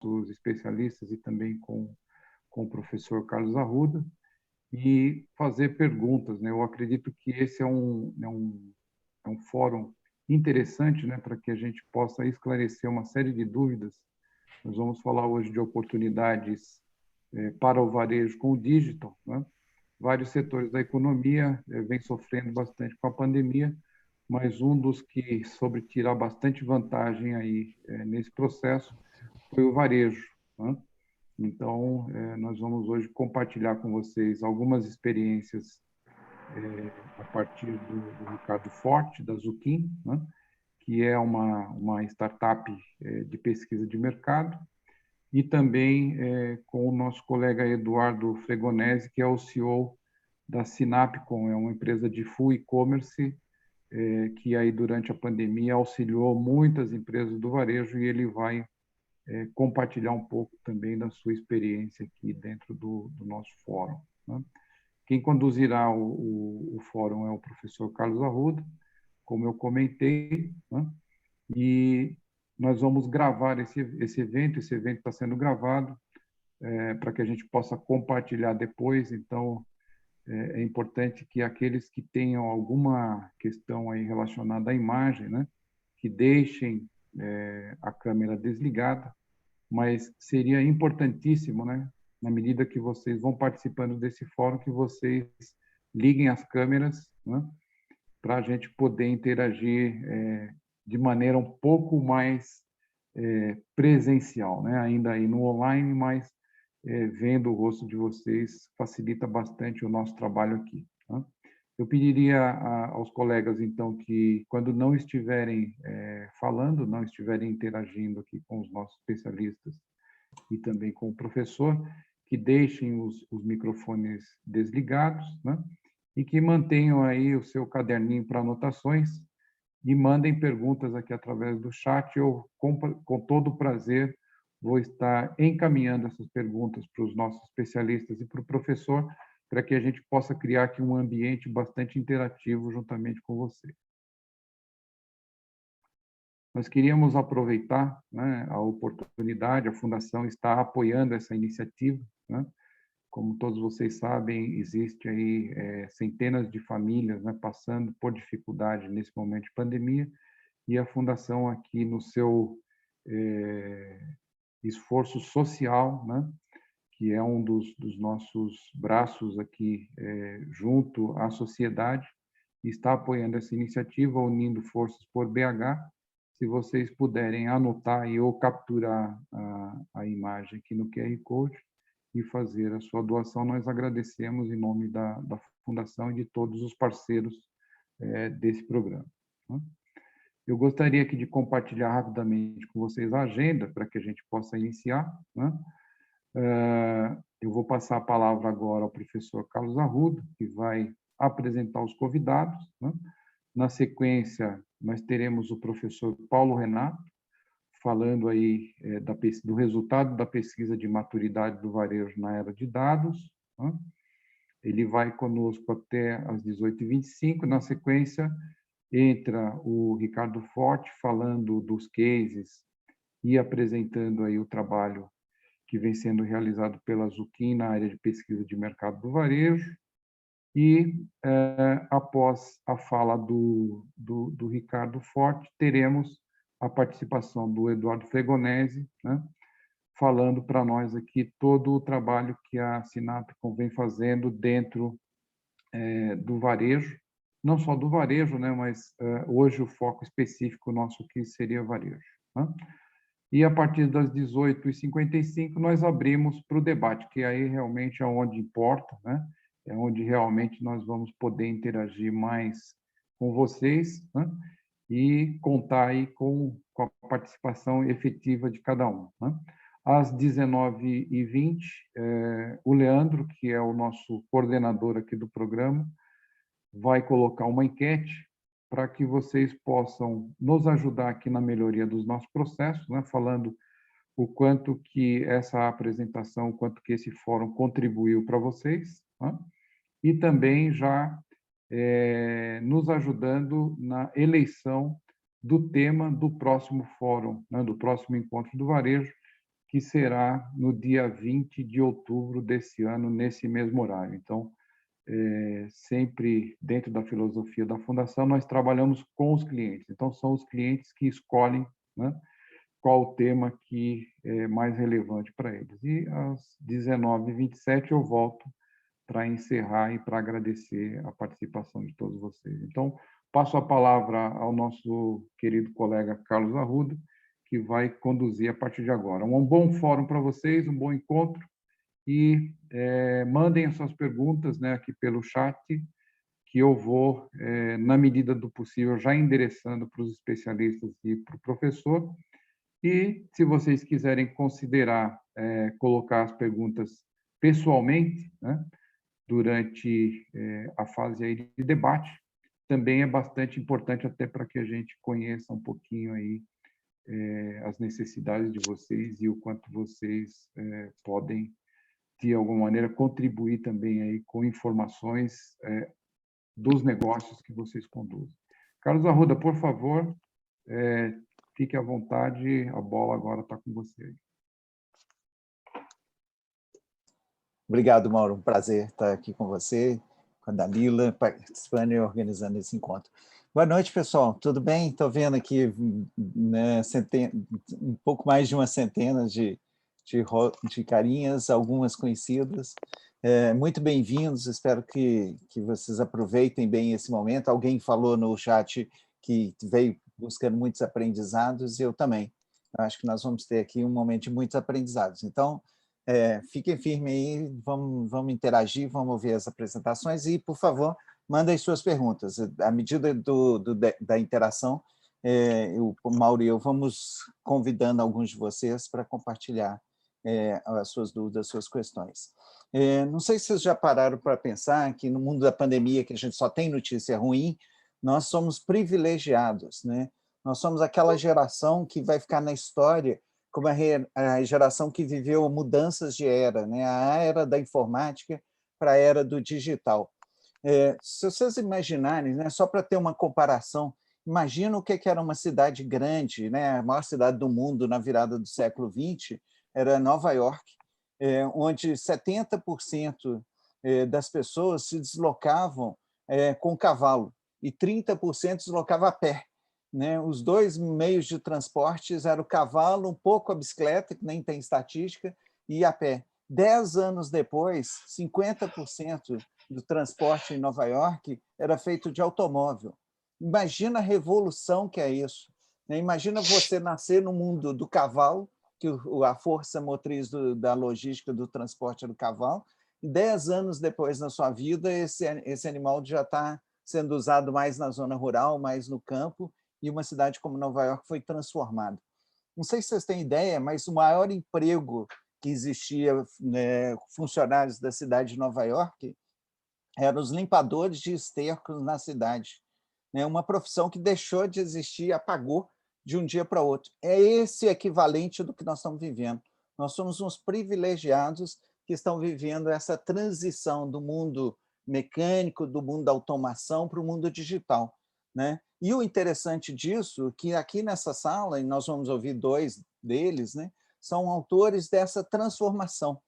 nossos especialistas e também com o professor Carlos Arruda, e fazer perguntas, né? Eu acredito que esse é um fórum interessante, né, para que a gente possa esclarecer uma série de dúvidas. Nós vamos falar hoje de oportunidades para o varejo com o digital, né? Vários setores da economia vêm sofrendo bastante com a pandemia, mas um dos que soube tirar bastante vantagem aí nesse processo foi o varejo, né? Então, nós vamos hoje compartilhar com vocês algumas experiências a partir do Ricardo Forte, da Zucchini, né? Que é uma startup de pesquisa de mercado, e também com o nosso colega Eduardo Fregonese, que é o CEO da Sinapcom, é uma empresa de full e-commerce, que aí durante a pandemia auxiliou muitas empresas do varejo, e ele vai compartilhar um pouco também da sua experiência aqui dentro do nosso fórum, né? Quem conduzirá o fórum é o professor Carlos Arruda, como eu comentei, né? E nós vamos gravar esse evento está sendo gravado para que a gente possa compartilhar depois. Então, é importante que aqueles que tenham alguma questão aí relacionada à imagem, né, que deixem a câmera desligada, mas seria importantíssimo, né, na medida que vocês vão participando desse fórum, que vocês liguem as câmeras, né, para a gente poder interagir de maneira um pouco mais presencial, né, ainda aí no online, mas vendo o rosto de vocês facilita bastante o nosso trabalho aqui, tá? Eu pediria aos colegas, então, que quando não estiverem falando, não estiverem interagindo aqui com os nossos especialistas e também com o professor, que deixem os microfones desligados, né? E que mantenham aí o seu caderninho para anotações e mandem perguntas aqui através do chat. Eu, com todo prazer, vou estar encaminhando essas perguntas para os nossos especialistas e para o professor, para que a gente possa criar aqui um ambiente bastante interativo juntamente com você. Nós queríamos aproveitar, né, a oportunidade, a Fundação está apoiando essa iniciativa, né? Como todos vocês sabem, existe aí centenas de famílias, né, passando por dificuldade nesse momento de pandemia, e a Fundação aqui no seu esforço social, né, que é um dos nossos braços aqui junto à sociedade, está apoiando essa iniciativa, unindo forças por BH. Se vocês puderem anotar aí ou capturar a imagem aqui no QR Code e fazer a sua doação, nós agradecemos em nome da Fundação e de todos os parceiros desse programa, né? Eu gostaria aqui de compartilhar rapidamente com vocês a agenda para que a gente possa iniciar, né? Eu vou passar a palavra agora ao professor Carlos Arruda, que vai apresentar os convidados, né? Na sequência, nós teremos o professor Paulo Renato, falando aí do resultado da pesquisa de maturidade do varejo na era de dados, né? Ele vai conosco até às 18h25. Na sequência, entra o Ricardo Forte, falando dos cases e apresentando aí o trabalho que vem sendo realizado pela Zucchini na área de pesquisa de mercado do varejo. E, após a fala do Ricardo Forte, teremos a participação do Eduardo Fregonese, né, falando para nós aqui todo o trabalho que a Sinapcom vem fazendo dentro do varejo, não só do varejo, né, mas hoje o foco específico nosso aqui seria varejo, né? E a partir das 18h55 nós abrimos para o debate, que aí realmente é onde importa, né? É onde realmente nós vamos poder interagir mais com vocês, né? E contar aí com a participação efetiva de cada um, né? Às 19h20, o Leandro, que é o nosso coordenador aqui do programa, vai colocar uma enquete para que vocês possam nos ajudar aqui na melhoria dos nossos processos, né? Falando o quanto que essa apresentação, o quanto que esse fórum contribuiu para vocês, né? E também já nos ajudando na eleição do tema do próximo fórum, né? Do próximo encontro do varejo, que será no dia 20 de outubro desse ano, nesse mesmo horário. Então, sempre dentro da filosofia da Fundação, nós trabalhamos com os clientes. Então, são os clientes que escolhem, né, qual o tema que é mais relevante para eles. E às 19h27 eu volto para encerrar e para agradecer a participação de todos vocês. Então, passo a palavra ao nosso querido colega Carlos Arruda, que vai conduzir a partir de agora. Um bom fórum para vocês, um bom encontro, e mandem as suas perguntas, né, aqui pelo chat, que eu vou, na medida do possível, já endereçando para os especialistas e para o professor. E, se vocês quiserem considerar colocar as perguntas pessoalmente, né, durante a fase aí de debate, também é bastante importante até para que a gente conheça um pouquinho aí as necessidades de vocês e o quanto vocês podem, de alguma maneira, contribuir também aí com informações dos negócios que vocês conduzem. Carlos Arruda, por favor, fique à vontade, a bola agora está com você. Obrigado, Mauro. Um prazer estar aqui com você, com a Dalila, participando e organizando esse encontro. Boa noite, pessoal. Tudo bem? Estou vendo aqui, né, um pouco mais de uma centena de carinhas, algumas conhecidas. Muito bem-vindos, espero que vocês aproveitem bem esse momento. Alguém falou no chat que veio buscando muitos aprendizados, e eu também. Eu acho que nós vamos ter aqui um momento de muitos aprendizados. Então, fiquem firmes aí, vamos interagir, vamos ver as apresentações e, por favor, mandem suas perguntas. À medida da interação, o Mauro e eu vamos convidando alguns de vocês para compartilhar as suas dúvidas, as suas questões. Não sei se vocês já pararam para pensar que no mundo da pandemia, que a gente só tem notícia ruim, nós somos privilegiados, né? Nós somos aquela geração que vai ficar na história como a geração que viveu mudanças de era, né? A era da informática para a era do digital. Se vocês imaginarem, né, só para ter uma comparação, imagina o que era uma cidade grande, né? A maior cidade do mundo na virada do século XX era Nova York, onde 70% das pessoas se deslocavam com cavalo e 30% deslocavam a pé. Né? Os dois meios de transportes eram o cavalo, um pouco a bicicleta, que nem tem estatística, e a pé. 10 anos depois, 50% do transporte em Nova York era feito de automóvel. Imagina a revolução que é isso. Né? Imagina você nascer no mundo do cavalo, que a força motriz da logística do transporte é do cavalo, e 10 anos depois na sua vida, esse animal já está sendo usado mais na zona rural, mais no campo, e uma cidade como Nova York foi transformada. Não sei se vocês têm ideia, mas o maior emprego que existia, né, funcionários da cidade de Nova York, eram os limpadores de estercos na cidade. Né? Uma profissão que deixou de existir, apagou de um dia para outro. É esse equivalente do que nós estamos vivendo. Nós somos uns privilegiados que estão vivendo essa transição do mundo mecânico, do mundo da automação para o mundo digital. Né? E o interessante disso, que aqui nessa sala, e nós vamos ouvir dois deles, né, são autores dessa transformação.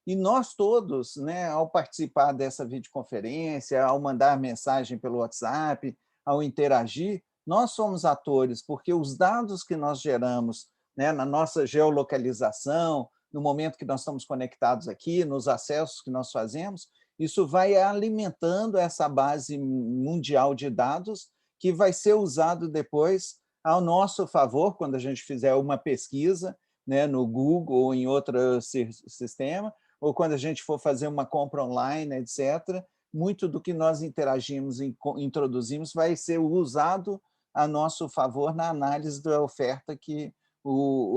E nós todos, né, ao participar dessa videoconferência, ao mandar mensagem pelo WhatsApp, ao interagir, nós somos atores, porque os dados que nós geramos, né, na nossa geolocalização, no momento que nós estamos conectados aqui, nos acessos que nós fazemos, isso vai alimentando essa base mundial de dados que vai ser usado depois ao nosso favor, quando a gente fizer uma pesquisa, né, no Google ou em outro sistema, ou quando a gente for fazer uma compra online, etc., muito do que nós interagimos e introduzimos vai ser usado a nosso favor na análise da oferta que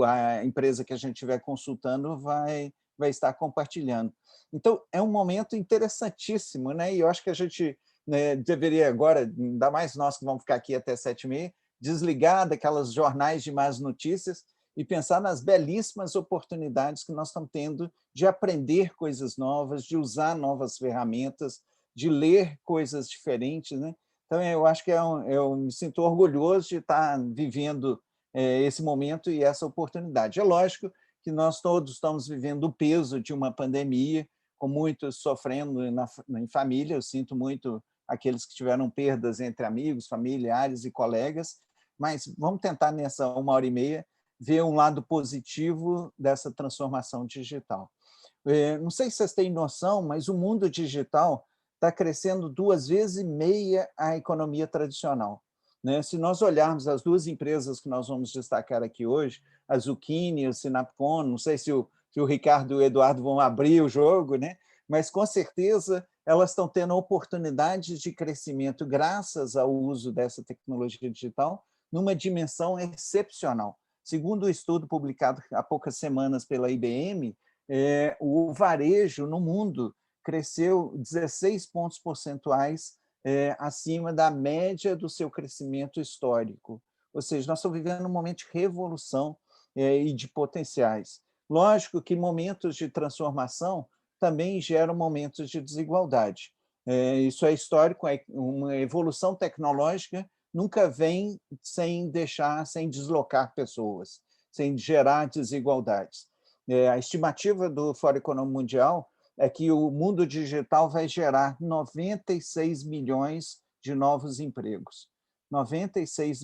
a empresa que a gente estiver consultando vai estar compartilhando. Então, é um momento interessantíssimo, né? E eu acho que a gente, né, deveria agora, ainda mais nós que vamos ficar aqui até 7h30, desligar daquelas jornais de más notícias e pensar nas belíssimas oportunidades que nós estamos tendo de aprender coisas novas, de usar novas ferramentas, de ler coisas diferentes. Né? Então, eu acho que eu me sinto orgulhoso de estar vivendo esse momento e essa oportunidade. É lógico que nós todos estamos vivendo o peso de uma pandemia, com muitos sofrendo em família. Eu sinto muito aqueles que tiveram perdas entre amigos, familiares e colegas, mas vamos tentar, nessa 1h30, ver um lado positivo dessa transformação digital. Não sei se vocês têm noção, mas o mundo digital está crescendo 2,5 vezes a economia tradicional. Se nós olharmos as duas empresas que nós vamos destacar aqui hoje, a Zucchini e o Sinapcom, não sei se o Ricardo e o Eduardo vão abrir o jogo, mas com certeza elas estão tendo oportunidades de crescimento graças ao uso dessa tecnologia digital numa dimensão excepcional. Segundo o estudo publicado há poucas semanas pela IBM, o varejo no mundo cresceu 16 pontos percentuais acima da média do seu crescimento histórico. Ou seja, nós estamos vivendo um momento de revolução e de potenciais. Lógico que momentos de transformação também geram momentos de desigualdade. Isso é histórico, uma evolução tecnológica nunca vem sem deslocar pessoas, sem gerar desigualdades. A estimativa do Fórum Econômico Mundial é que o mundo digital vai gerar 96 milhões de novos empregos, 96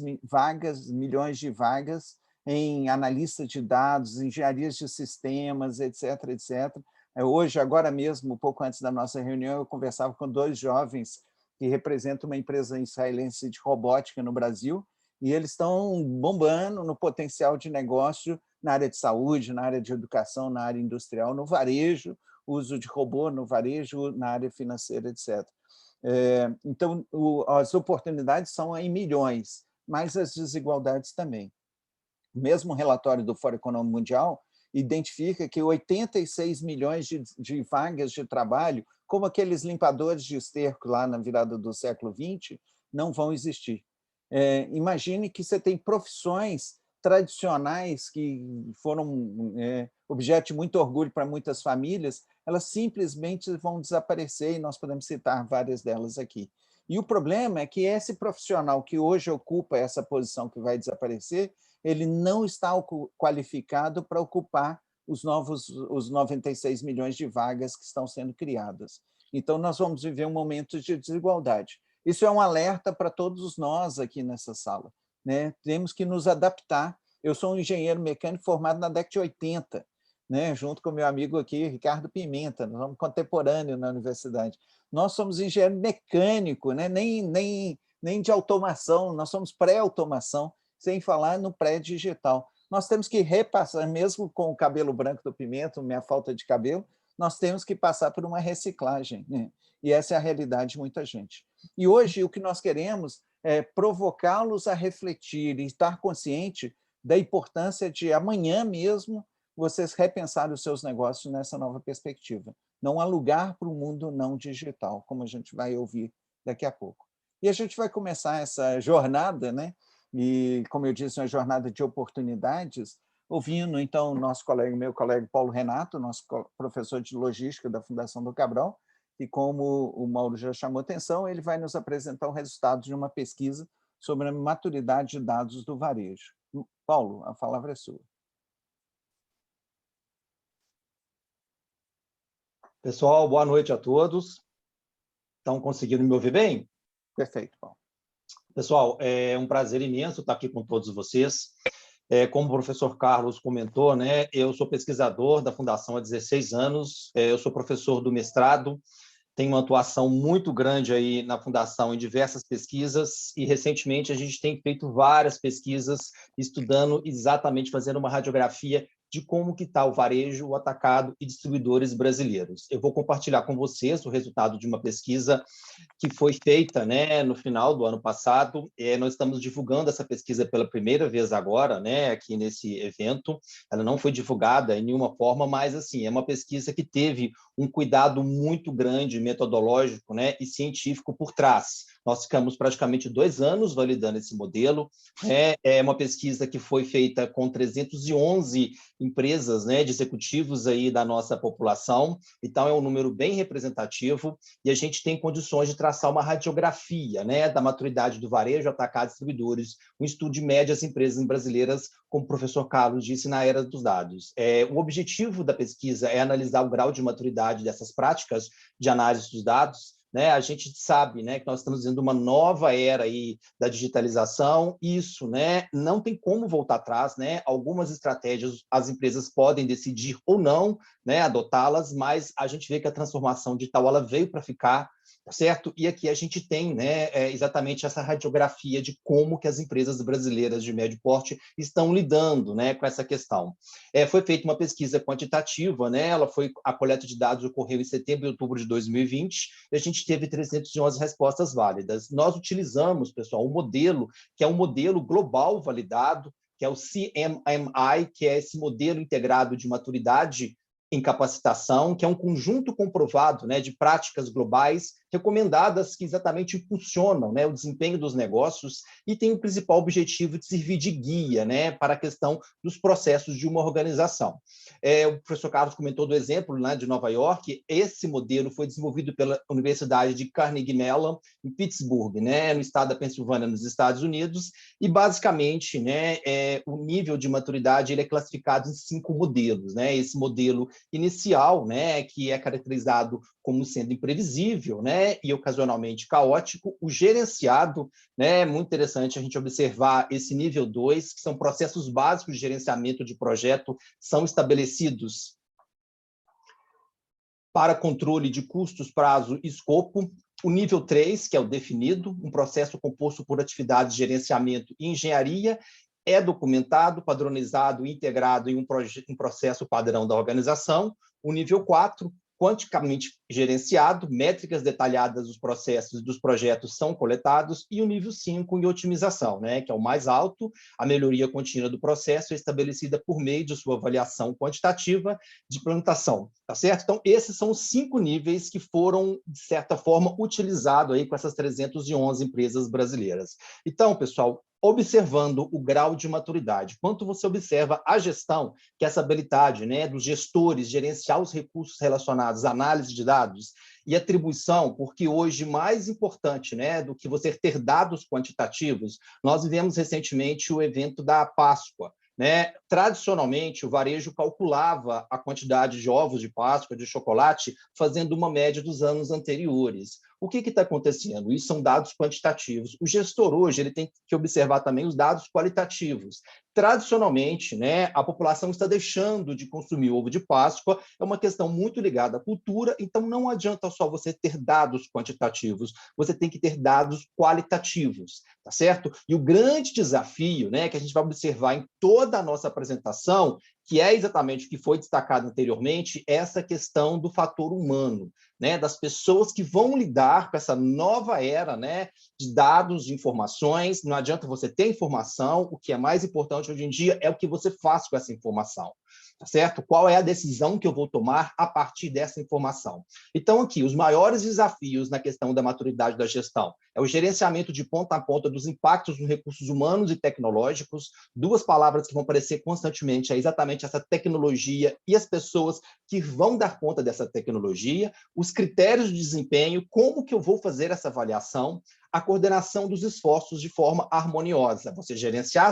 milhões de vagas em analistas de dados, engenharias de sistemas, etc., etc. Hoje, agora mesmo, um pouco antes da nossa reunião, eu conversava com 2 jovens que representam uma empresa israelense de robótica no Brasil, e eles estão bombando no potencial de negócio na área de saúde, na área de educação, na área industrial, no varejo, uso de robô no varejo, na área financeira, etc. Então, as oportunidades são em milhões, mas as desigualdades também. O mesmo relatório do Fórum Econômico Mundial identifica que 86 milhões de vagas de trabalho, como aqueles limpadores de esterco lá na virada do século XX, não vão existir. Imagine que você tem profissões tradicionais que foram objeto de muito orgulho para muitas famílias, elas simplesmente vão desaparecer, e nós podemos citar várias delas aqui. E o problema é que esse profissional que hoje ocupa essa posição que vai desaparecer, ele não está qualificado para ocupar os 96 milhões de vagas que estão sendo criadas. Então, nós vamos viver um momento de desigualdade. Isso é um alerta para todos nós aqui nessa sala. Temos que nos adaptar. Eu sou um engenheiro mecânico formado na década de 80, junto com meu amigo aqui, Ricardo Pimenta, nós somos contemporâneos na universidade. Nós somos engenheiro mecânico, nem de automação, nós somos pré-automação, sem falar no pré-digital. Nós temos que repassar, mesmo com o cabelo branco do Pimenta, minha falta de cabelo, nós temos que passar por uma reciclagem. E essa é a realidade de muita gente. E hoje o que nós queremos é provocá-los a refletir e estar consciente da importância de amanhã mesmo vocês repensarem os seus negócios nessa nova perspectiva. Não há lugar para o mundo não digital, como a gente vai ouvir daqui a pouco. E a gente vai começar essa jornada, e, como eu disse, uma jornada de oportunidades, ouvindo, então, meu colega Paulo Renato, nosso professor de logística da Fundação do Cabral, e como o Mauro já chamou atenção, ele vai nos apresentar o resultado de uma pesquisa sobre a maturidade de dados do varejo. Paulo, a palavra é sua. Pessoal, boa noite a todos. Estão conseguindo me ouvir bem? Perfeito, Paulo. Pessoal, é um prazer imenso estar aqui com todos vocês. Como o professor Carlos comentou, eu sou pesquisador da Fundação há 16 anos, eu sou professor do mestrado, tenho uma atuação muito grande aí na Fundação em diversas pesquisas, e recentemente a gente tem feito várias pesquisas estudando exatamente, fazendo uma radiografia de como que está o varejo, o atacado e distribuidores brasileiros. Eu vou compartilhar com vocês o resultado de uma pesquisa que foi feita no final do ano passado. Nós estamos divulgando essa pesquisa pela primeira vez agora, aqui nesse evento. Ela não foi divulgada em nenhuma forma, mas assim, é uma pesquisa que teve um cuidado muito grande, metodológico e científico por trás. Nós ficamos praticamente 2 anos validando esse modelo. É uma pesquisa que foi feita com 311 empresas, né, de executivos aí da nossa população. Então, é um número bem representativo e a gente tem condições de traçar uma radiografia, né, da maturidade do varejo, atacado, distribuidores, um estudo de médias empresas brasileiras, como o professor Carlos disse, na era dos dados. O objetivo da pesquisa é analisar o grau de maturidade dessas práticas de análise dos dados, né? A gente sabe, né, que nós estamos vivendo uma nova era aí da digitalização, isso, né, não tem como voltar atrás, né? Algumas estratégias as empresas podem decidir ou não, né, adotá-las, mas a gente vê que a transformação digital ela veio para ficar, certo? E aqui a gente tem, né, exatamente essa radiografia de como que as empresas brasileiras de médio porte estão lidando, né, com essa questão. Foi feita uma pesquisa quantitativa, né, a coleta de dados ocorreu em setembro e outubro de 2020, e a gente teve 311 respostas válidas. Nós utilizamos, pessoal, um modelo que é um modelo global validado, que é o CMMI, que é esse modelo integrado de maturidade em capacitação, que é um conjunto comprovado, né, de práticas globais recomendadas que exatamente impulsionam, né, o desempenho dos negócios e tem o principal objetivo de servir de guia, né, para a questão dos processos de uma organização. O professor Carlos comentou do exemplo, né, de Nova York. Esse modelo foi desenvolvido pela Universidade de Carnegie Mellon, em Pittsburgh, né, no estado da Pensilvânia, nos Estados Unidos, e basicamente, né, o nível de maturidade ele é classificado em 5 modelos, né? Esse modelo inicial, né, que é caracterizado como sendo imprevisível, né, e ocasionalmente caótico. O gerenciado, né, é muito interessante a gente observar esse nível 2, que são processos básicos de gerenciamento de projeto, são estabelecidos para controle de custos, prazo e escopo. O nível 3, que é o definido, um processo composto por atividades de gerenciamento e engenharia, é documentado, padronizado e integrado em um processo padrão da organização. O nível 4, quanticamente gerenciado, métricas detalhadas dos processos e dos projetos são coletados, e o nível 5 em otimização, né, que é o mais alto, a melhoria contínua do processo é estabelecida por meio de sua avaliação quantitativa de implementação, tá certo? Então, esses são os 5 níveis que foram, de certa forma, utilizados aí com essas 311 empresas brasileiras. Então, pessoal, observando o grau de maturidade, quanto você observa a gestão, que é essa habilidade, né, dos gestores gerenciar os recursos relacionados à análise de dados e atribuição, porque hoje mais importante, né, do que você ter dados quantitativos, nós vivemos recentemente o evento da Páscoa, né? Tradicionalmente, o varejo calculava a quantidade de ovos de Páscoa, de chocolate, fazendo uma média dos anos anteriores. O que está acontecendo? Isso são dados quantitativos. O gestor hoje ele tem que observar também os dados qualitativos. Tradicionalmente, né, a população está deixando de consumir ovo de Páscoa, é uma questão muito ligada à cultura, então não adianta só você ter dados quantitativos, você tem que ter dados qualitativos, tá certo? E o grande desafio, né, que a gente vai observar em toda a nossa apresentação, que é exatamente o que foi destacado anteriormente, essa questão do fator humano, né, das pessoas que vão lidar com essa nova era, né, de dados, de informações. Não adianta você ter informação, o que é mais importante hoje em dia é o que você faz com essa informação, tá certo? Qual é a decisão que eu vou tomar a partir dessa informação? Então, aqui, os maiores desafios na questão da maturidade da gestão é o gerenciamento de ponta a ponta dos impactos nos recursos humanos e tecnológicos. 2 palavras que vão aparecer constantemente é exatamente essa tecnologia e as pessoas que vão dar conta dessa tecnologia, os critérios de desempenho, como que eu vou fazer essa avaliação, a coordenação dos esforços de forma harmoniosa, você gerenciar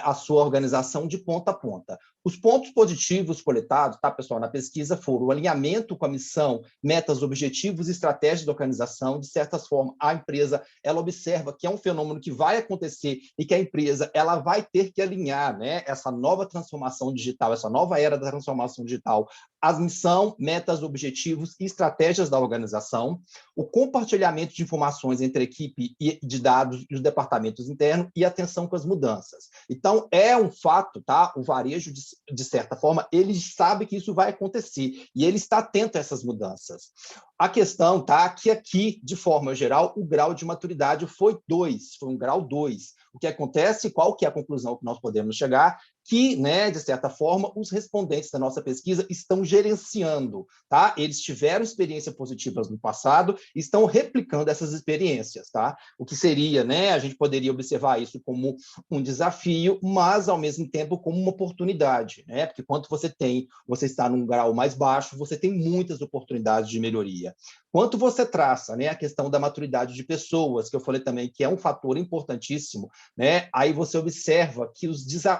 a sua organização de ponta a ponta. Os pontos positivos coletados, tá, pessoal, na pesquisa foram o alinhamento com a missão, metas, objetivos e estratégias da organização. De certa forma, a empresa ela observa que é um fenômeno que vai acontecer e que a empresa ela vai ter que alinhar, né, essa nova transformação digital, essa nova era da transformação digital, as missão, metas, objetivos e estratégias da organização, o compartilhamento de informações entre a equipe de dados e os departamentos internos e atenção com as mudanças. Então, é um fato, tá? O varejo, de certa forma, ele sabe que isso vai acontecer e ele está atento a essas mudanças. A questão, tá, que aqui, de forma geral, o grau de maturidade foi 2, foi um grau 2. O que acontece, qual que é a conclusão que nós podemos chegar? que, né, de certa forma, os respondentes da nossa pesquisa estão gerenciando, tá? Eles tiveram experiências positivas no passado e estão replicando essas experiências, tá? O que seria, né, a gente poderia observar isso como um desafio, mas, ao mesmo tempo, como uma oportunidade, né? Porque quando você está num grau mais baixo, você tem muitas oportunidades de melhoria. Quanto você traça, né, a questão da maturidade de pessoas, que eu falei também que é um fator importantíssimo, né? Aí você observa que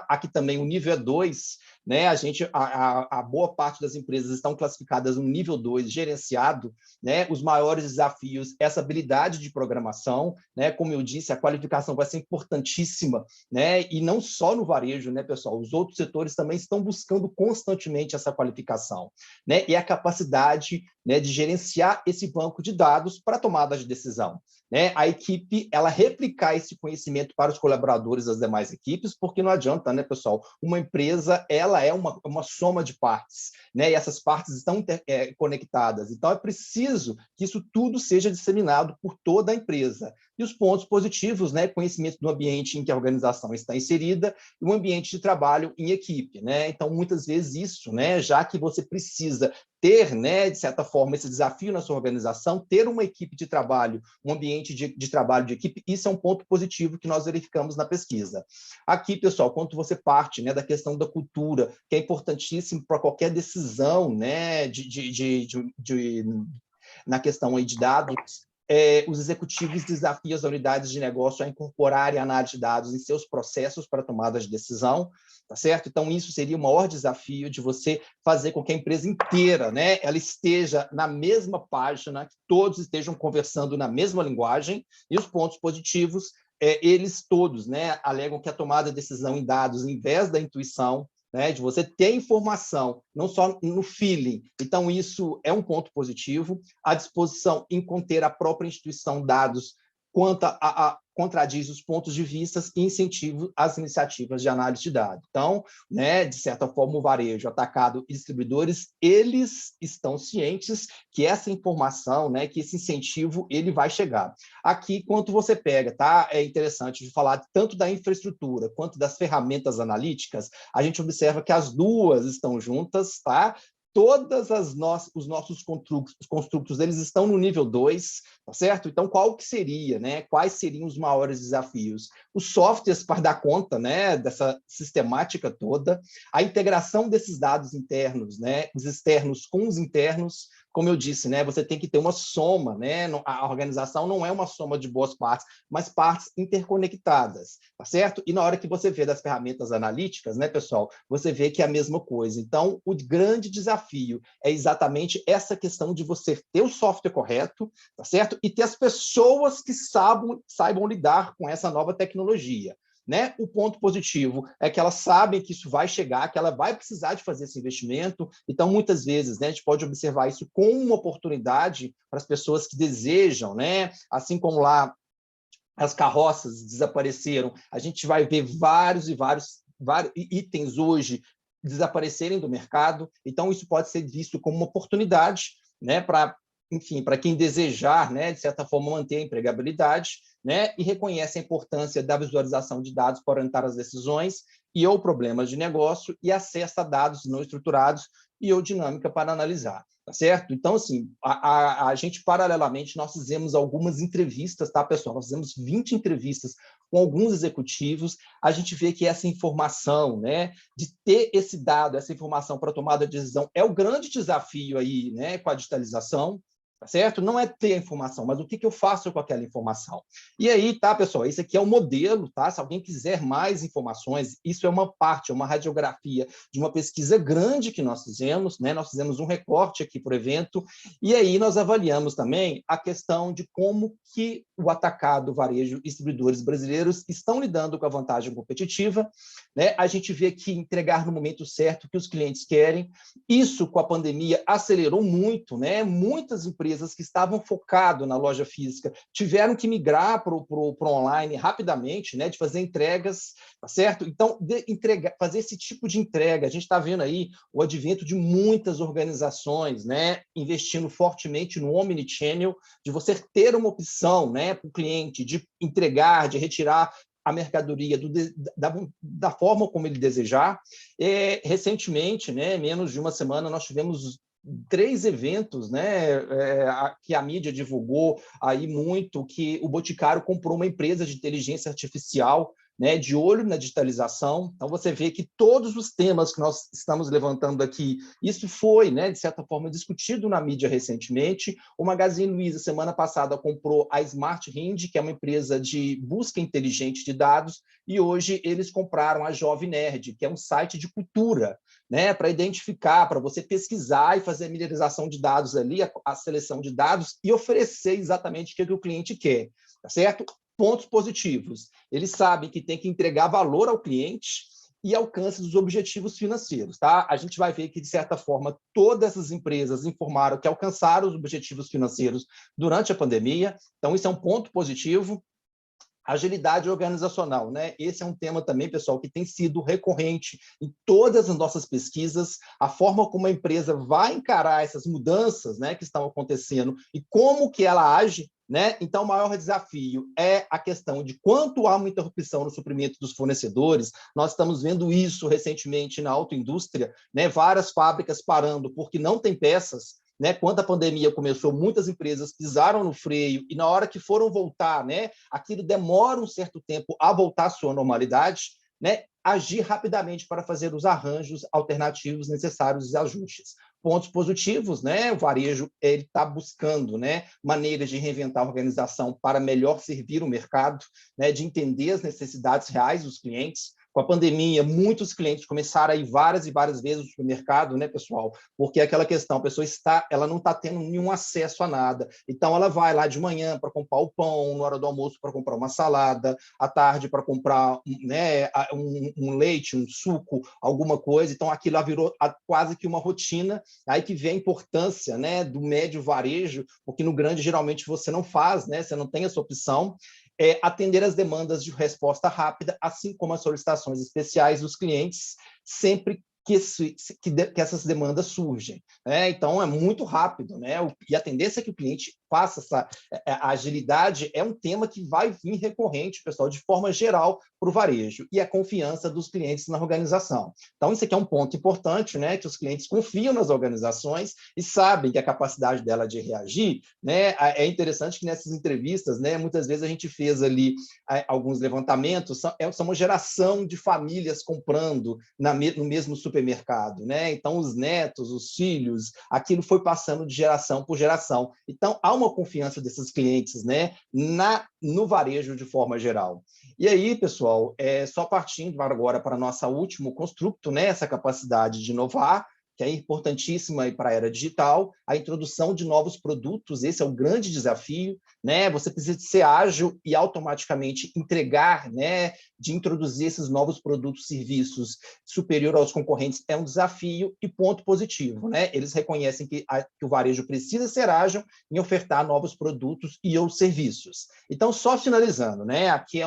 aqui também o nível é 2, né? A boa parte das empresas estão classificadas no nível 2, gerenciado, né? Os maiores desafios, essa habilidade de programação, né? Como eu disse, a qualificação vai ser importantíssima, né? E não só no varejo, né, pessoal? Os outros setores também estão buscando constantemente essa qualificação, né? E a capacidade, né, de gerenciar esse banco de dados para tomada de decisão, né? A equipe, ela replicar esse conhecimento para os colaboradores das demais equipes, porque não adianta, né, pessoal? Uma empresa, ela é uma soma de partes, né? E essas partes estão conectadas. Então, é preciso que isso tudo seja disseminado por toda a empresa. E os pontos positivos, né? Conhecimento do ambiente em que a organização está inserida e o ambiente de trabalho em equipe, né? Então, muitas vezes isso, né? Já que você precisa ter, né, de certa forma, esse desafio na sua organização, ter uma equipe de trabalho, um ambiente de trabalho de equipe, isso é um ponto positivo que nós verificamos na pesquisa. Aqui, pessoal, quando você parte, né, da questão da cultura, que é importantíssimo para qualquer decisão, né, na questão aí de dados, os executivos desafiam as unidades de negócio a incorporarem a análise de dados em seus processos para tomada de decisão, tá certo? Então, isso seria o maior desafio de você fazer com que a empresa inteira, né, ela esteja na mesma página, que todos estejam conversando na mesma linguagem, e os pontos positivos, eles todos, né, alegam que a tomada de decisão em dados, em vez da intuição, né, de você ter informação, não só no feeling. Então, isso é um ponto positivo. A disposição em conter a própria instituição dados quanto contradiz os pontos de vista e incentivo às iniciativas de análise de dados. Então, né, de certa forma, o varejo, atacado e distribuidores, eles estão cientes que essa informação, né, que esse incentivo, ele vai chegar. Aqui, quanto você pega, tá? É interessante de falar tanto da infraestrutura quanto das ferramentas analíticas, a gente observa que as duas estão juntas, tá? Os nossos construtos, eles estão no nível 2, tá certo? Então, qual que seria, né? Quais seriam os maiores desafios? Os softwares para dar conta, né, dessa sistemática toda, a integração desses dados internos, né, os externos com os internos, como eu disse, né, você tem que ter uma soma, né? A organização não é uma soma de boas partes, mas partes interconectadas, tá certo? E na hora que você vê das ferramentas analíticas, né, pessoal, você vê que é a mesma coisa. Então, o grande desafio é exatamente essa questão de você ter o software correto, tá certo? E ter as pessoas que saibam lidar com essa nova tecnologia. Né? O ponto positivo é que elas sabem que isso vai chegar, que ela vai precisar de fazer esse investimento. Então, muitas vezes, né, a gente pode observar isso como uma oportunidade para as pessoas que desejam, né? Assim como lá as carroças desapareceram, a gente vai ver vários itens hoje desaparecerem do mercado. Então, isso pode ser visto como uma oportunidade, né, para, enfim, para quem desejar, né, de certa forma, manter a empregabilidade, né, e reconhece a importância da visualização de dados para orientar as decisões e ou problemas de negócio e acesso a dados não estruturados e ou dinâmica para analisar, tá certo? Então, assim, a gente, paralelamente, nós fizemos algumas entrevistas, tá, pessoal? Nós fizemos 20 entrevistas com alguns executivos, a gente vê que essa informação, né, de ter esse dado, essa informação para tomada de decisão é o grande desafio aí, né, com a digitalização, tá certo? Não é ter a informação, mas o que eu faço com aquela informação? E aí, tá, pessoal? Esse aqui é o modelo, tá? Se alguém quiser mais informações, isso é uma parte, é uma radiografia de uma pesquisa grande que nós fizemos, né? Nós fizemos um recorte aqui para o evento, e aí nós avaliamos também a questão de como que o atacado, o varejo e distribuidores brasileiros estão lidando com a vantagem competitiva, né? A gente vê que entregar no momento certo o que os clientes querem, isso com a pandemia acelerou muito, né? Muitas empresas que estavam focadas na loja física tiveram que migrar para o online rapidamente, né, de fazer entregas, tá certo? Então, fazer esse tipo de entrega, a gente está vendo aí o advento de muitas organizações, né, investindo fortemente no omnichannel, de você ter uma opção, né, para o cliente de entregar, de retirar a mercadoria da forma como ele desejar. Recentemente, né, menos de uma semana, nós tivemos 3 eventos, né, que a mídia divulgou aí muito, que o Boticário comprou uma empresa de inteligência artificial, né, de olho na digitalização. Então, você vê que todos os temas que nós estamos levantando aqui, isso foi, né, de certa forma, discutido na mídia recentemente. O Magazine Luiza, semana passada, comprou a Smart Hind, que é uma empresa de busca inteligente de dados, e hoje eles compraram a Jovem Nerd, que é um site de cultura, né, para identificar, para você pesquisar e fazer a mineração de dados ali, a seleção de dados, e oferecer exatamente o que o cliente quer, tá certo? Pontos positivos. Eles sabem que tem que entregar valor ao cliente e alcance dos objetivos financeiros. Tá? A gente vai ver que, de certa forma, todas essas empresas informaram que alcançaram os objetivos financeiros durante a pandemia. Então, isso é um ponto positivo. Agilidade organizacional, né? Esse é um tema também, pessoal, que tem sido recorrente em todas as nossas pesquisas, a forma como a empresa vai encarar essas mudanças, né, que estão acontecendo e como que ela age, né? Então, o maior desafio é a questão de quanto há uma interrupção no suprimento dos fornecedores. Nós estamos vendo isso recentemente na autoindústria, né? Várias fábricas parando porque não tem peças. Né, quando a pandemia começou, muitas empresas pisaram no freio e na hora que foram voltar, né, aquilo demora um certo tempo a voltar à sua normalidade, né, agir rapidamente para fazer os arranjos alternativos necessários e ajustes. Pontos positivos, né, o varejo está buscando, né, maneiras de reinventar a organização para melhor servir o mercado, né, de entender as necessidades reais dos clientes. Com a pandemia, muitos clientes começaram a ir várias e várias vezes no supermercado, né, pessoal? Porque é aquela questão, a pessoa ela não está tendo nenhum acesso a nada. Então, ela vai lá de manhã para comprar o pão, na hora do almoço para comprar uma salada, à tarde para comprar, né, um leite, um suco, alguma coisa. Então, aquilo virou quase que uma rotina. Aí que vem a importância, né, do médio varejo, porque no grande, geralmente, você não faz, né? Você não tem essa opção. Atender as demandas de resposta rápida, assim como as solicitações especiais dos clientes, sempre que essas demandas surgem. Né? Então, é muito rápido, né? E a tendência é que o cliente faça a agilidade é um tema que vai vir recorrente, pessoal, de forma geral, para o varejo, e a confiança dos clientes na organização. Então, isso aqui é um ponto importante, né? Que os clientes confiam nas organizações e sabem que a capacidade dela de reagir, né? É interessante que nessas entrevistas, né, muitas vezes a gente fez ali alguns levantamentos, são uma geração de famílias comprando no mesmo supermercado, né? Então, os netos, os filhos, aquilo foi passando de geração por geração. Então, há uma confiança desses clientes, né, no varejo de forma geral. E aí, pessoal, só partindo agora para nosso último construto, né, essa capacidade de inovar, que é importantíssima para a era digital, a introdução de novos produtos, esse é o grande desafio, né? Você precisa ser ágil e automaticamente entregar, né, de introduzir esses novos produtos e serviços superior aos concorrentes é um desafio e ponto positivo, né? Eles reconhecem que o varejo precisa ser ágil em ofertar novos produtos e ou serviços. Então, só finalizando, né? Aqui é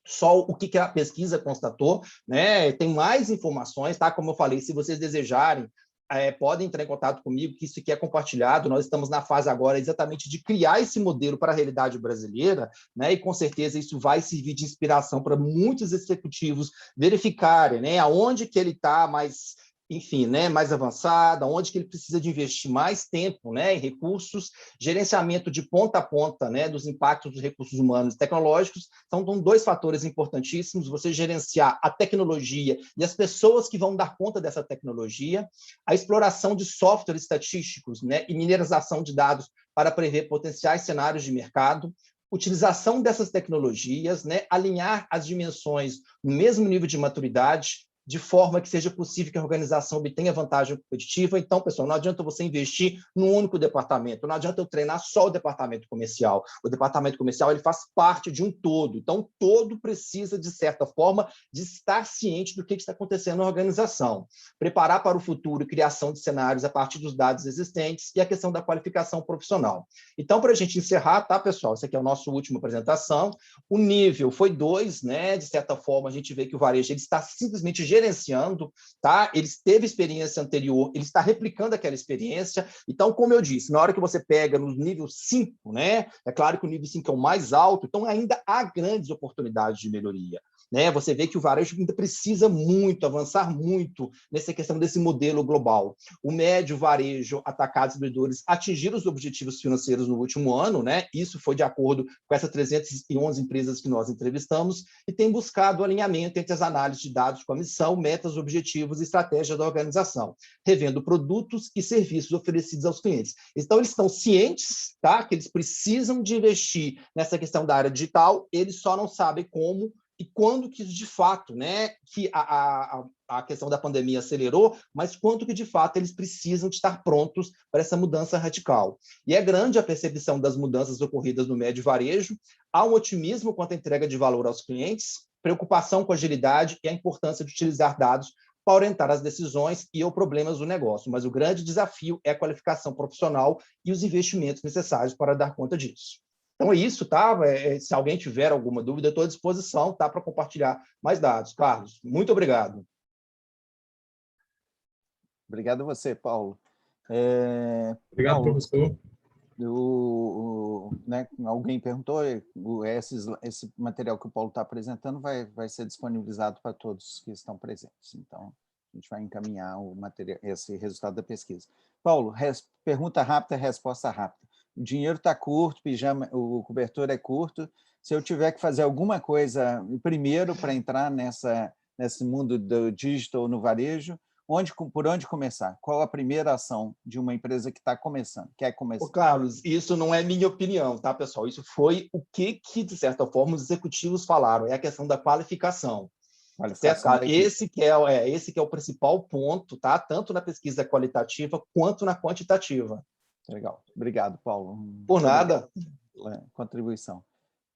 só o que a pesquisa constatou, né? Tem mais informações, tá? Como eu falei, se vocês desejarem, podem entrar em contato comigo, que isso aqui é compartilhado. Nós estamos na fase agora exatamente de criar esse modelo para a realidade brasileira, né? E com certeza isso vai servir de inspiração para muitos executivos verificarem, né, aonde que ele está mais, enfim, né, mais avançada, onde que ele precisa de investir mais tempo, né, em recursos, gerenciamento de ponta a ponta, né, dos impactos dos recursos humanos e tecnológicos, são 2 fatores importantíssimos, você gerenciar a tecnologia e as pessoas que vão dar conta dessa tecnologia, a exploração de softwares estatísticos, né, e mineração de dados para prever potenciais cenários de mercado, utilização dessas tecnologias, né, alinhar as dimensões no mesmo nível de maturidade, de forma que seja possível que a organização obtenha vantagem competitiva. Então, pessoal, não adianta você investir num único departamento, não adianta eu treinar só o departamento comercial. O departamento comercial ele faz parte de um todo, então o todo precisa, de certa forma, de estar ciente do que está acontecendo na organização. Preparar para o futuro e criação de cenários a partir dos dados existentes e a questão da qualificação profissional. Então, para a gente encerrar, tá, pessoal? Essa aqui é a nossa última apresentação. O nível foi 2, né? De certa forma, a gente vê que o varejo ele está simplesmente gerenciando, tá? Ele teve experiência anterior, ele está replicando aquela experiência. Então, como eu disse, na hora que você pega no nível 5, né? É claro que o nível 5 é o mais alto, então ainda há grandes oportunidades de melhoria. Né? Você vê que o varejo ainda precisa muito, avançar muito nessa questão desse modelo global. O médio varejo, atacados e distribuidores atingiram os objetivos financeiros no último ano, né? Isso foi de acordo com essas 311 empresas que nós entrevistamos, e tem buscado alinhamento entre as análises de dados com a missão, metas, objetivos e estratégia da organização, revendo produtos e serviços oferecidos aos clientes. Então, eles estão cientes, tá? Que eles precisam de investir nessa questão da área digital, eles só não sabem como e quando que, de fato, né, que a questão da pandemia acelerou, mas quanto que, de fato, eles precisam de estar prontos para essa mudança radical. E é grande a percepção das mudanças ocorridas no médio varejo, há um otimismo quanto à entrega de valor aos clientes, preocupação com agilidade e a importância de utilizar dados para orientar as decisões e ou problemas do negócio. Mas o grande desafio é a qualificação profissional e os investimentos necessários para dar conta disso. Então é isso, tá? Se alguém tiver alguma dúvida, eu estou à disposição, tá? Para compartilhar mais dados. Carlos, muito obrigado. Obrigado a você, Paulo. Obrigado, Paulo, professor. Né, alguém perguntou, esse material que o Paulo está apresentando vai ser disponibilizado para todos que estão presentes. Então, a gente vai encaminhar o material, esse resultado da pesquisa. Paulo, pergunta rápida, resposta rápida. O dinheiro está curto, o cobertor é curto. Se eu tiver que fazer alguma coisa primeiro para entrar nesse mundo do digital no varejo, por onde começar? Qual a primeira ação de uma empresa que está começando, quer começar? Ô, Carlos, isso não é minha opinião, tá, pessoal? Isso foi o que, de certa forma, os executivos falaram, é a questão da qualificação. Certo, cara? Esse que é o principal ponto, tá? Tanto na pesquisa qualitativa quanto na quantitativa. Legal. Obrigado, Paulo. Por nada. Contribuição.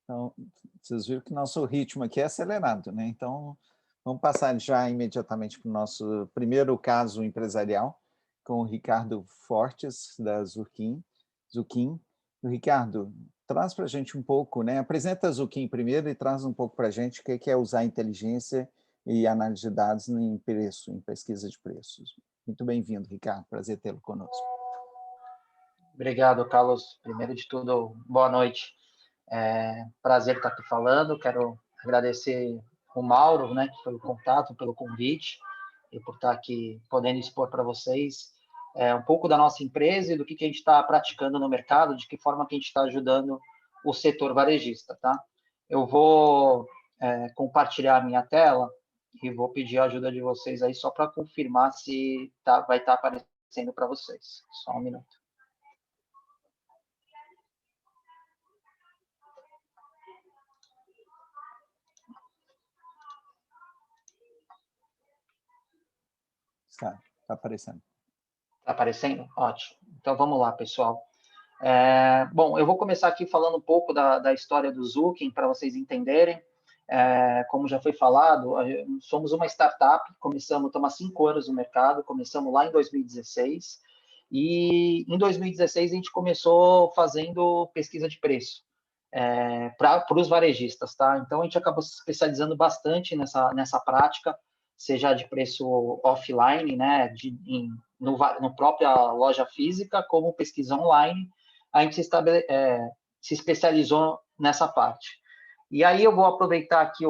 Então, vocês viram que nosso ritmo aqui é acelerado, né? Então, vamos passar já imediatamente para o nosso primeiro caso empresarial, com o Ricardo Fortes, da Zucchini. Ricardo, traz para a gente um pouco, né? Apresenta a Zucchini primeiro e traz um pouco para a gente o que é usar inteligência e análise de dados em preço, em pesquisa de preços. Muito bem-vindo, Ricardo. Prazer tê-lo conosco. Obrigado, Carlos. Primeiro de tudo, boa noite. Prazer estar aqui falando. Quero agradecer o Mauro, né, pelo contato, pelo convite e por estar aqui podendo expor para vocês um pouco da nossa empresa e do que a gente está praticando no mercado, de que forma que a gente está ajudando o setor varejista, tá? Eu vou compartilhar a minha tela e vou pedir a ajuda de vocês aí só para confirmar se vai estar aparecendo para vocês. Só um minuto. Está aparecendo. Está aparecendo? Ótimo. Então, vamos lá, pessoal. Bom, eu vou começar aqui falando um pouco da história do Zucchini, para vocês entenderem. Como já foi falado, somos uma startup, estamos há 5 anos no mercado, começamos lá em 2016, e em 2016 a gente começou fazendo pesquisa de preço para os varejistas, tá? Então, a gente acabou se especializando bastante nessa prática, seja de preço offline, né, no própria loja física, como pesquisa online, a gente se especializou nessa parte. E aí eu vou aproveitar aqui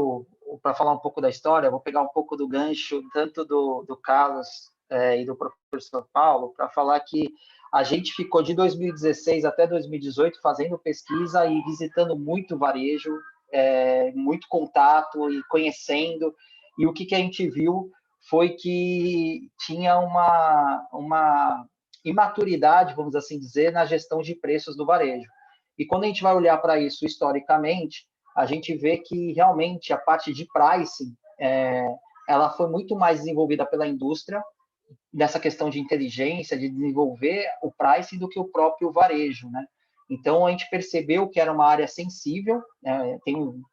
para falar um pouco da história, vou pegar um pouco do gancho, tanto do Carlos e do professor Paulo, para falar que a gente ficou de 2016 até 2018 fazendo pesquisa e visitando muito varejo, muito contato e conhecendo. E o que a gente viu foi que tinha uma imaturidade, vamos assim dizer, na gestão de preços do varejo. E quando a gente vai olhar para isso historicamente, a gente vê que realmente a parte de pricing ela foi muito mais desenvolvida pela indústria, nessa questão de inteligência, de desenvolver o pricing do que o próprio varejo, né? Então, a gente percebeu que era uma área sensível, né?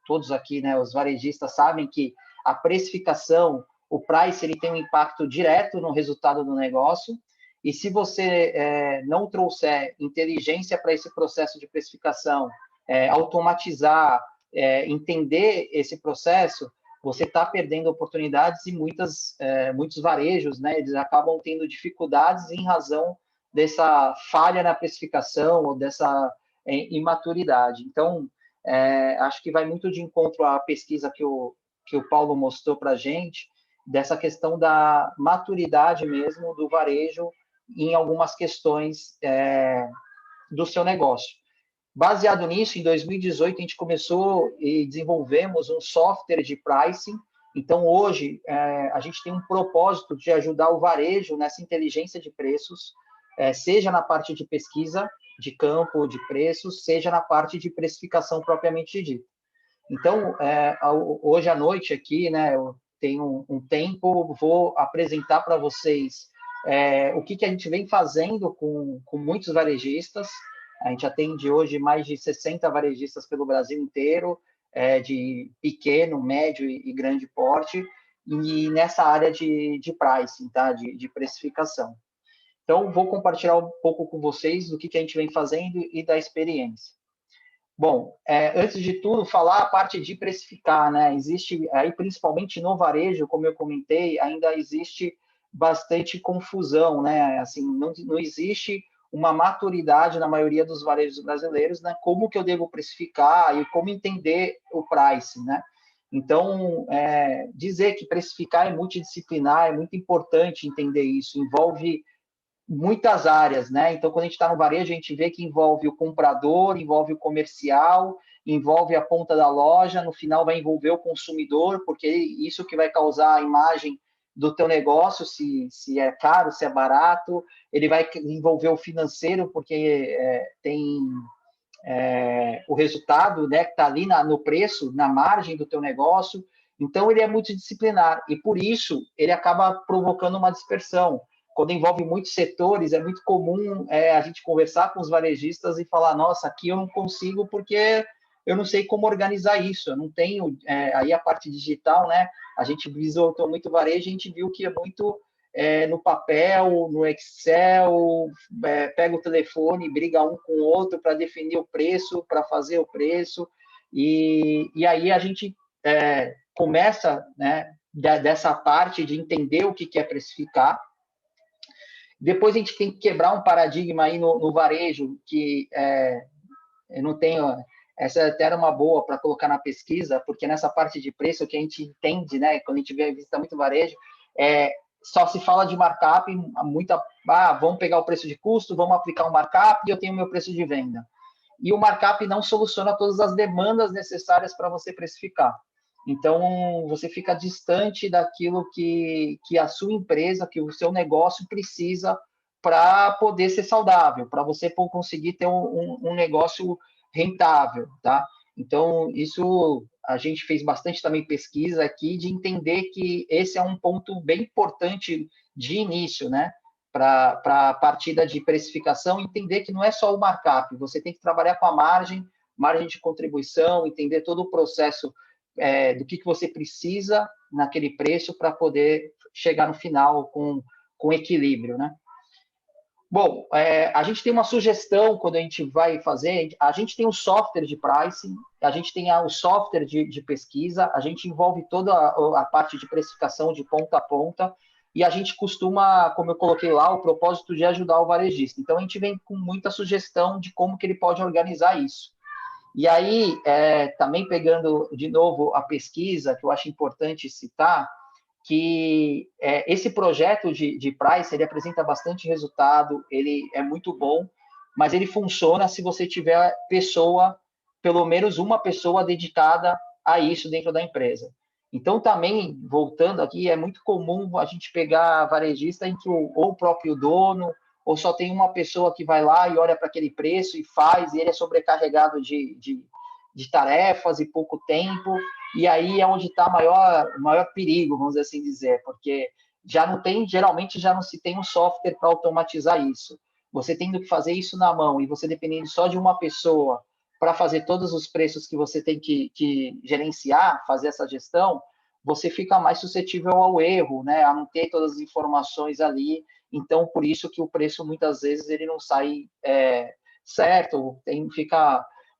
Todos aqui, né, os varejistas sabem que a precificação, o price, ele tem um impacto direto no resultado do negócio, e se você não trouxer inteligência para esse processo de precificação, automatizar, entender esse processo, você está perdendo oportunidades e muitos varejos, né, eles acabam tendo dificuldades em razão dessa falha na precificação ou dessa imaturidade. Então, acho que vai muito de encontro à pesquisa que o Paulo mostrou para a gente, dessa questão da maturidade mesmo do varejo em algumas questões do seu negócio. Baseado nisso, em 2018, a gente começou e desenvolvemos um software de pricing. Então, hoje, a gente tem um propósito de ajudar o varejo nessa inteligência de preços, seja na parte de pesquisa de campo, de preços, seja na parte de precificação propriamente dita. Então, hoje à noite aqui, né, eu tenho um tempo, vou apresentar para vocês o que a gente vem fazendo com muitos varejistas. A gente atende hoje mais de 60 varejistas pelo Brasil inteiro, de pequeno, médio e grande porte, e nessa área de pricing, tá? de precificação. Então, vou compartilhar um pouco com vocês do que a gente vem fazendo e da experiência. Bom, antes de tudo, falar a parte de precificar, né? Existe, aí principalmente no varejo, como eu comentei, ainda existe bastante confusão, né? Assim, não existe uma maturidade na maioria dos varejos brasileiros, né? Como que eu devo precificar e como entender o price, né? Então, dizer que precificar é multidisciplinar, é muito importante entender isso, envolve muitas áreas, né? Então, quando a gente está no varejo, a gente vê que envolve o comprador, envolve o comercial, envolve a ponta da loja, no final vai envolver o consumidor, porque isso que vai causar a imagem do teu negócio, se é caro, se é barato, ele vai envolver o financeiro, porque tem o resultado, né, que está ali no preço, na margem do teu negócio. Então, ele é multidisciplinar, e por isso ele acaba provocando uma dispersão. Quando envolve muitos setores, é muito comum a gente conversar com os varejistas e falar, nossa, aqui eu não consigo porque eu não sei como organizar isso, eu não tenho... aí a parte digital, né? A gente visitou muito varejo, a gente viu que é muito no papel, no Excel, pega o telefone, briga um com o outro para definir o preço, para fazer o preço, e aí a gente começa, né, dessa parte de entender o que é precificar. Depois a gente tem que quebrar um paradigma aí no varejo, que eu não tenho... Essa até era uma boa para colocar na pesquisa, porque nessa parte de preço, o que a gente entende, né, quando a gente visita muito varejo, só se fala de markup, vamos pegar o preço de custo, vamos aplicar um markup e eu tenho o meu preço de venda. E o markup não soluciona todas as demandas necessárias para você precificar. Então, você fica distante daquilo que a sua empresa, que o seu negócio precisa para poder ser saudável, para você conseguir ter um negócio rentável, tá? Então, isso a gente fez bastante também pesquisa aqui de entender que esse é um ponto bem importante de início, né? Para a partida de precificação, entender que não é só o markup, você tem que trabalhar com a margem de contribuição, entender todo o processo do que você precisa naquele preço para poder chegar no final com equilíbrio, né? Bom, a gente tem uma sugestão quando a gente vai fazer, a gente tem o software de pricing, a gente tem o software de pesquisa, a gente envolve toda a parte de precificação de ponta a ponta, e a gente costuma, como eu coloquei lá, o propósito de ajudar o varejista. Então, a gente vem com muita sugestão de como que ele pode organizar isso. E aí, também pegando de novo a pesquisa, que eu acho importante citar, que esse projeto de price, ele apresenta bastante resultado, ele é muito bom, mas ele funciona se você tiver pelo menos uma pessoa dedicada a isso dentro da empresa. Então, também, voltando aqui, é muito comum a gente pegar varejista em que ou o próprio dono, ou só tem uma pessoa que vai lá e olha para aquele preço e faz, e ele é sobrecarregado de tarefas e pouco tempo, e aí é onde está o maior perigo, vamos assim dizer, porque geralmente já não se tem um software para automatizar isso. Você tendo que fazer isso na mão e você dependendo só de uma pessoa para fazer todos os preços que você tem que gerenciar, fazer essa gestão, você fica mais suscetível ao erro, né? A não ter todas as informações ali. Então, por isso que o preço, muitas vezes, ele não sai certo,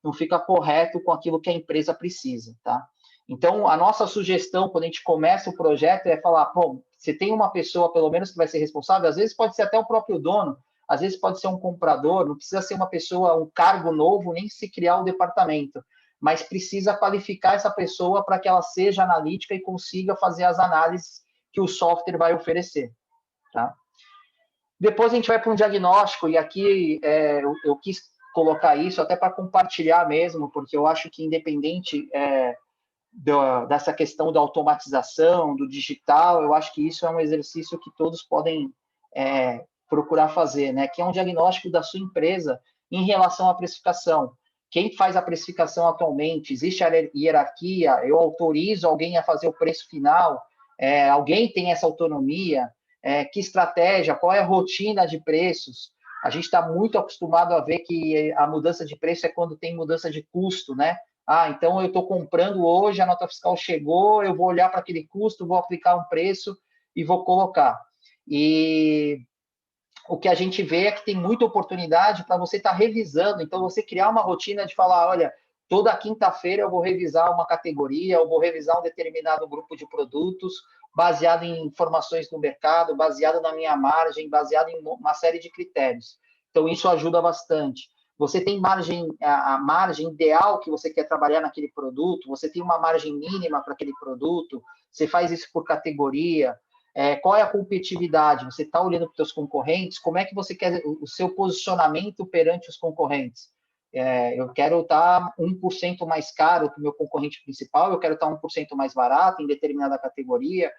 não fica correto com aquilo que a empresa precisa, tá? Então, a nossa sugestão, quando a gente começa o projeto, é falar, bom, você tem uma pessoa, pelo menos, que vai ser responsável, às vezes pode ser até o próprio dono, às vezes pode ser um comprador, não precisa ser uma pessoa, um cargo novo, nem se criar um departamento, mas precisa qualificar essa pessoa para que ela seja analítica e consiga fazer as análises que o software vai oferecer, tá? Depois a gente vai para um diagnóstico, e aqui eu quis colocar isso até para compartilhar mesmo, porque eu acho que independente dessa questão da automatização, do digital, eu acho que isso é um exercício que todos podem procurar fazer, né? Que é um diagnóstico da sua empresa em relação à precificação. Quem faz a precificação atualmente? Existe a hierarquia? Eu autorizo alguém a fazer o preço final? Alguém tem essa autonomia? Que estratégia? Qual é a rotina de preços? A gente está muito acostumado a ver que a mudança de preço é quando tem mudança de custo, né? Então eu estou comprando hoje, a nota fiscal chegou, eu vou olhar para aquele custo, vou aplicar um preço e vou colocar. E o que a gente vê é que tem muita oportunidade para você estar revisando. Então, você criar uma rotina de falar, olha, toda quinta-feira eu vou revisar uma categoria, eu vou revisar um determinado grupo de produtos, baseado em informações do mercado, baseado na minha margem, baseado em uma série de critérios. Então, isso ajuda bastante. Você tem a margem ideal que você quer trabalhar naquele produto, você tem uma margem mínima para aquele produto, você faz isso por categoria. Qual é a competitividade? Você está olhando para os seus concorrentes, como é que você quer o seu posicionamento perante os concorrentes? Eu quero estar 1% mais caro que o meu concorrente principal, eu quero estar 1% mais barato em determinada categoria.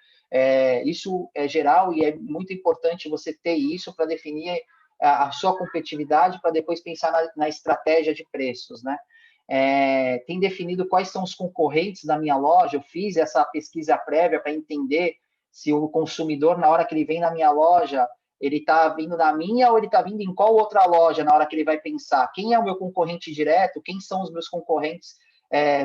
Isso é geral e é muito importante você ter isso para definir a sua competitividade, para depois pensar na estratégia de preços, né? Tem definido quais são os concorrentes da minha loja, eu fiz essa pesquisa prévia para entender se o consumidor, na hora que ele vem na minha loja, ele está vindo na minha ou ele está vindo em qual outra loja na hora que ele vai pensar? Quem é o meu concorrente direto? Quem são os meus concorrentes,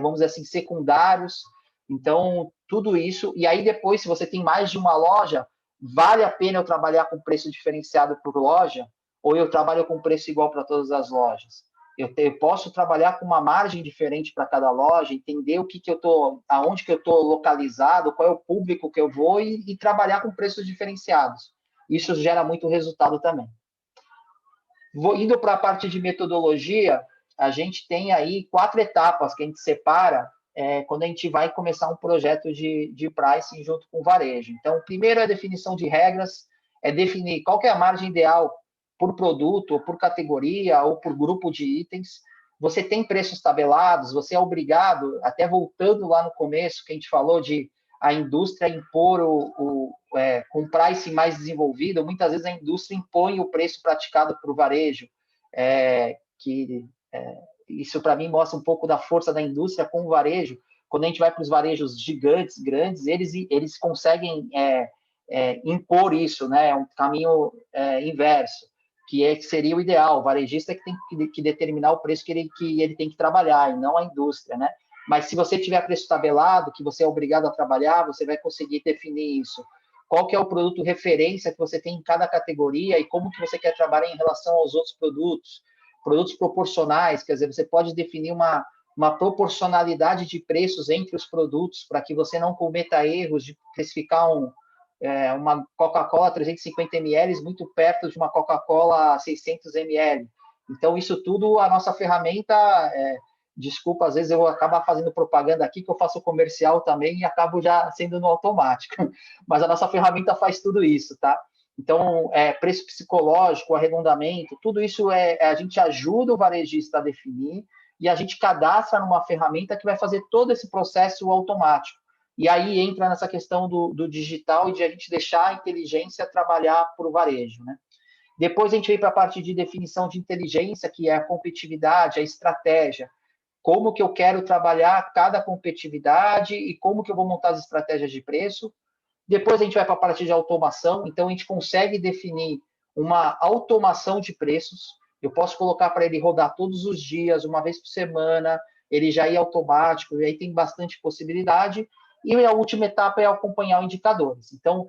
vamos dizer assim, secundários? Então, tudo isso. E aí, depois, se você tem mais de uma loja, vale a pena eu trabalhar com preço diferenciado por loja ou eu trabalho com preço igual para todas as lojas? Eu posso trabalhar com uma margem diferente para cada loja, entender aonde que eu estou localizado, qual é o público que eu vou e trabalhar com preços diferenciados. Isso gera muito resultado também. Indo para a parte de metodologia, a gente tem aí 4 etapas que a gente separa quando a gente vai começar um projeto de pricing junto com o varejo. Então, primeiro é a definição de regras, é definir qual que é a margem ideal por produto, ou por categoria, ou por grupo de itens. Você tem preços tabelados, você é obrigado, até voltando lá no começo, que a gente falou de a indústria impor com um pricing mais desenvolvido, muitas vezes a indústria impõe o preço praticado para o varejo, isso para mim mostra um pouco da força da indústria com o varejo. Quando a gente vai para os varejos gigantes, grandes, eles conseguem impor isso, né? É um caminho inverso, que seria o ideal. O varejista que tem que determinar o preço que ele tem que trabalhar, e não a indústria, né? Mas se você tiver preço tabelado, que você é obrigado a trabalhar, você vai conseguir definir isso. Qual que é o produto referência que você tem em cada categoria e como que você quer trabalhar em relação aos outros produtos. Produtos proporcionais, quer dizer, você pode definir uma proporcionalidade de preços entre os produtos para que você não cometa erros de precificar uma Coca-Cola 350 ml muito perto de uma Coca-Cola 600 ml. Então, isso tudo, a nossa ferramenta... Desculpa, às vezes eu acabo fazendo propaganda aqui, que eu faço comercial também e acabo já sendo no automático. Mas a nossa ferramenta faz tudo isso, tá? Então, preço psicológico, arredondamento, tudo isso a gente ajuda o varejista a definir e a gente cadastra numa ferramenta que vai fazer todo esse processo automático. E aí entra nessa questão do digital e de a gente deixar a inteligência trabalhar para o varejo, né? Depois a gente vem para a parte de definição de inteligência, que é a competitividade, a estratégia. Como que eu quero trabalhar cada competitividade e como que eu vou montar as estratégias de preço. Depois a gente vai para a parte de automação, então a gente consegue definir uma automação de preços. Eu posso colocar para ele rodar todos os dias, uma vez por semana, ele já ir automático, e aí tem bastante possibilidade. E a última etapa é acompanhar indicadores. Então,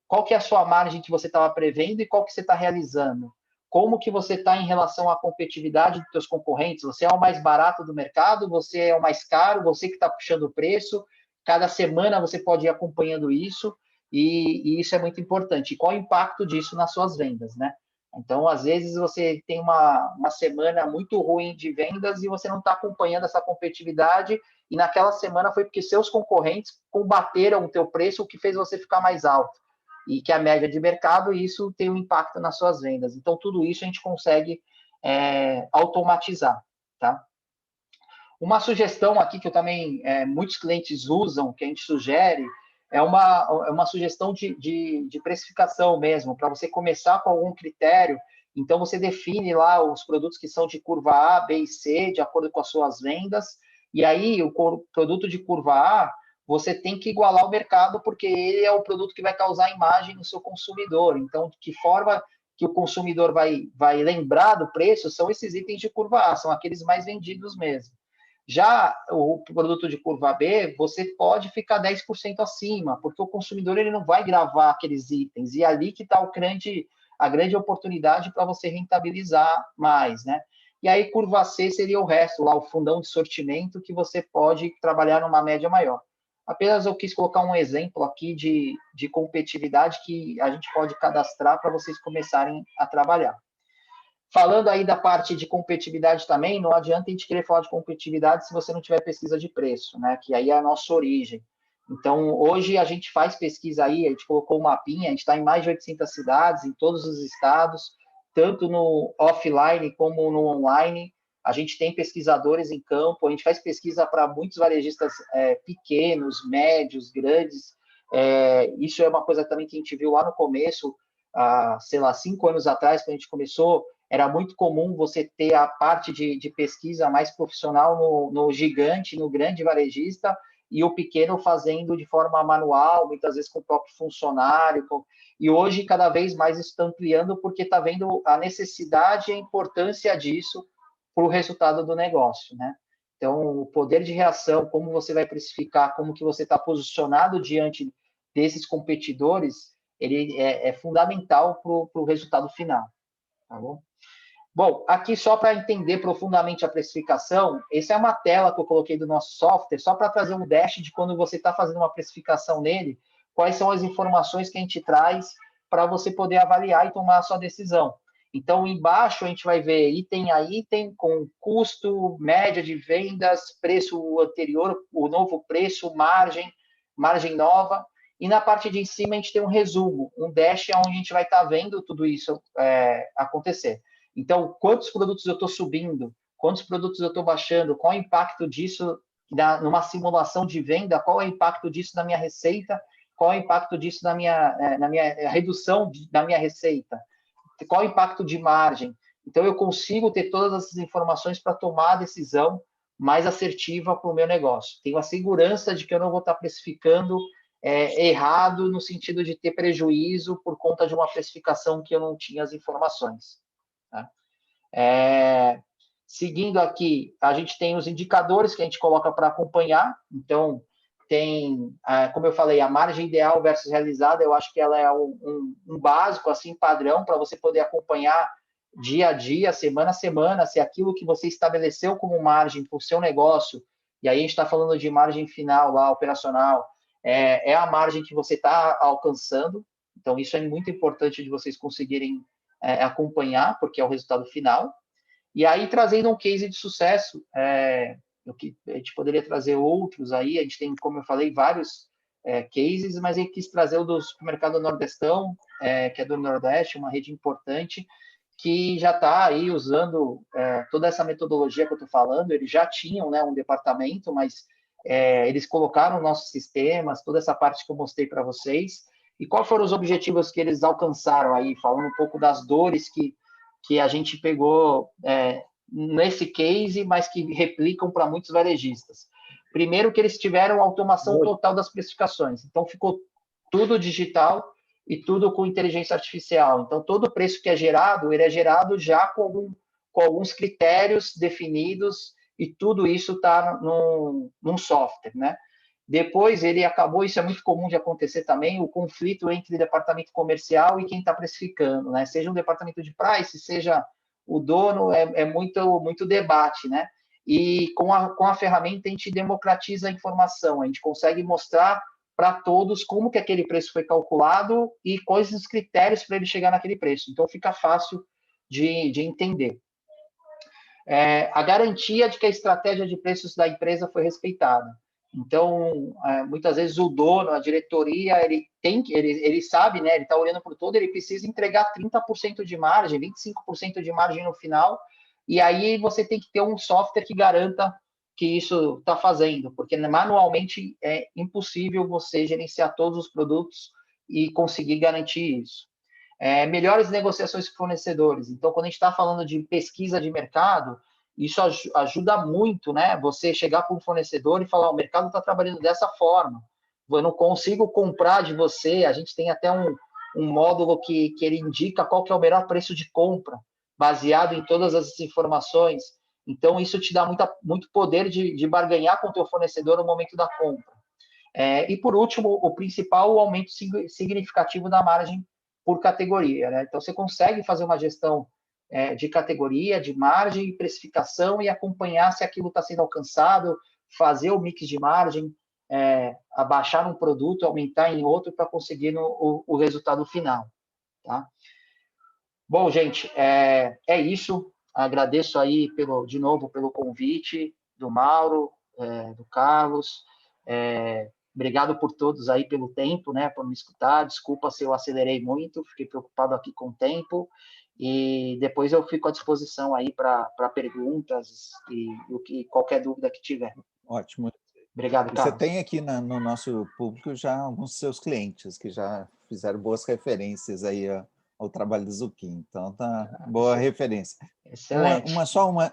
qual que é a sua margem que você estava prevendo e qual que você está realizando? como que você está em relação à competitividade dos seus concorrentes. Você é o mais barato do mercado, você é o mais caro, você que está puxando o preço. Cada semana você pode ir acompanhando isso, e isso é muito importante. E qual o impacto disso nas suas vendas, né? Então, às vezes, você tem uma semana muito ruim de vendas e você não está acompanhando essa competitividade, e naquela semana foi porque seus concorrentes combateram o teu preço, o que fez você ficar mais alto, e que é a média de mercado, e isso tem um impacto nas suas vendas. Então, tudo isso a gente consegue automatizar, tá? Uma sugestão aqui que eu também, muitos clientes usam, que a gente sugere, é uma sugestão de precificação mesmo, para você começar com algum critério. Então, você define lá os produtos que são de curva A, B e C, de acordo com as suas vendas, e aí o produto de curva A, você tem que igualar o mercado, porque ele é o produto que vai causar imagem no seu consumidor. Então, de que forma que o consumidor vai lembrar do preço são esses itens de curva A, são aqueles mais vendidos mesmo. Já o produto de curva B, você pode ficar 10% acima, porque o consumidor ele não vai gravar aqueles itens, e é ali que está a grande oportunidade para você rentabilizar mais, né? E aí, curva C seria o resto, lá o fundão de sortimento, que você pode trabalhar numa média maior. Apenas eu quis colocar um exemplo aqui de competitividade que a gente pode cadastrar para vocês começarem a trabalhar. Falando aí da parte de competitividade também, não adianta a gente querer falar de competitividade se você não tiver pesquisa de preço, né? Que aí é a nossa origem. Então, hoje a gente faz pesquisa aí, a gente colocou um mapinha, a gente está em mais de 800 cidades, em todos os estados, tanto no offline como no online. A gente tem pesquisadores em campo, a gente faz pesquisa para muitos varejistas pequenos, médios, grandes. Isso é uma coisa também que a gente viu lá no começo, sei lá, 5 anos atrás, quando a gente começou, era muito comum você ter a parte de pesquisa mais profissional no gigante, no grande varejista, e o pequeno fazendo de forma manual, muitas vezes com o próprio funcionário. E hoje, cada vez mais, isso está ampliando, porque está vendo a necessidade e a importância disso para o resultado do negócio, né? Então, o poder de reação, como você vai precificar, como que você está posicionado diante desses competidores, ele é fundamental para o resultado final, tá bom? Bom, aqui só para entender profundamente a precificação, essa é uma tela que eu coloquei do nosso software, só para trazer um dash de quando você está fazendo uma precificação nele, quais são as informações que a gente traz para você poder avaliar e tomar a sua decisão. Então, embaixo a gente vai ver item a item, com custo, média de vendas, preço anterior, o novo preço, margem nova. E na parte de cima a gente tem um resumo, um dash onde a gente vai estar vendo tudo isso acontecer. Então, quantos produtos eu estou subindo, quantos produtos eu estou baixando, qual é o impacto disso numa simulação de venda, qual é o impacto disso na minha receita, qual é o impacto disso na minha redução da minha receita, qual é o impacto de margem. Então, eu consigo ter todas essas informações para tomar a decisão mais assertiva para o meu negócio. Tenho a segurança de que eu não vou estar precificando errado no sentido de ter prejuízo por conta de uma precificação que eu não tinha as informações. Tá? Seguindo aqui, a gente tem os indicadores que a gente coloca para acompanhar. Então, tem, como eu falei, a margem ideal versus realizada, eu acho que ela é um básico, assim, padrão, para você poder acompanhar dia a dia, semana a semana, se aquilo que você estabeleceu como margem para o seu negócio, e aí a gente está falando de margem final lá, operacional, é a margem que você está alcançando. Então, isso é muito importante de vocês conseguirem acompanhar, porque é o resultado final. E aí, trazendo um case de sucesso, a gente poderia trazer outros aí, a gente tem, como eu falei, vários cases, mas eu quis trazer o do supermercado Nordestão, que é do Nordeste, uma rede importante, que já está aí usando toda essa metodologia que eu estou falando. Eles já tinham, né, um departamento, mas eles colocaram nossos sistemas, toda essa parte que eu mostrei para vocês. E quais foram os objetivos que eles alcançaram aí, falando um pouco das dores que a gente pegou nesse case, mas que replicam para muitos varejistas. Primeiro, que eles tiveram automação total das precificações. Então, ficou tudo digital e tudo com inteligência artificial. Então, todo o preço que é gerado, ele é gerado já com alguns critérios definidos, e tudo isso está num software, né? Depois ele acabou, isso é muito comum de acontecer também, o conflito entre departamento comercial e quem está precificando, né? Seja um departamento de price, seja o dono, é muito debate, né? E com a ferramenta a gente democratiza a informação, a gente consegue mostrar para todos como que aquele preço foi calculado e quais os critérios para ele chegar naquele preço. Então fica fácil de entender. A garantia de que a estratégia de preços da empresa foi respeitada. Então, muitas vezes o dono, a diretoria, ele sabe, né? Ele está olhando para o todo, ele precisa entregar 30% de margem, 25% de margem no final, e aí você tem que ter um software que garanta que isso está fazendo, porque manualmente é impossível você gerenciar todos os produtos e conseguir garantir isso. Melhores negociações com fornecedores. Então, quando a gente está falando de pesquisa de mercado, isso ajuda muito, né? Você chegar para um fornecedor e falar, o mercado está trabalhando dessa forma, eu não consigo comprar de você, a gente tem até um módulo que ele indica qual que é o melhor preço de compra, baseado em todas as informações. Então, isso te dá muito poder de barganhar com o teu fornecedor no momento da compra. E, por último, o principal, o aumento significativo da margem por categoria, né? Então, você consegue fazer uma gestão de categoria, de margem, precificação e acompanhar se aquilo está sendo alcançado, fazer o mix de margem, abaixar um produto, aumentar em outro para conseguir o resultado final. Tá? Bom, gente, é isso. Agradeço aí, de novo, pelo convite do Mauro, do Carlos. Obrigado por todos aí pelo tempo, né, por me escutar. Desculpa se eu acelerei muito, fiquei preocupado aqui com o tempo. E depois eu fico à disposição aí para perguntas e qualquer dúvida que tiver. Ótimo. Obrigado, Carlos. Você tem aqui no nosso público já alguns seus clientes que já fizeram boas referências aí ao trabalho do Zucchini. Então, tá boa referência. Excelente. Uma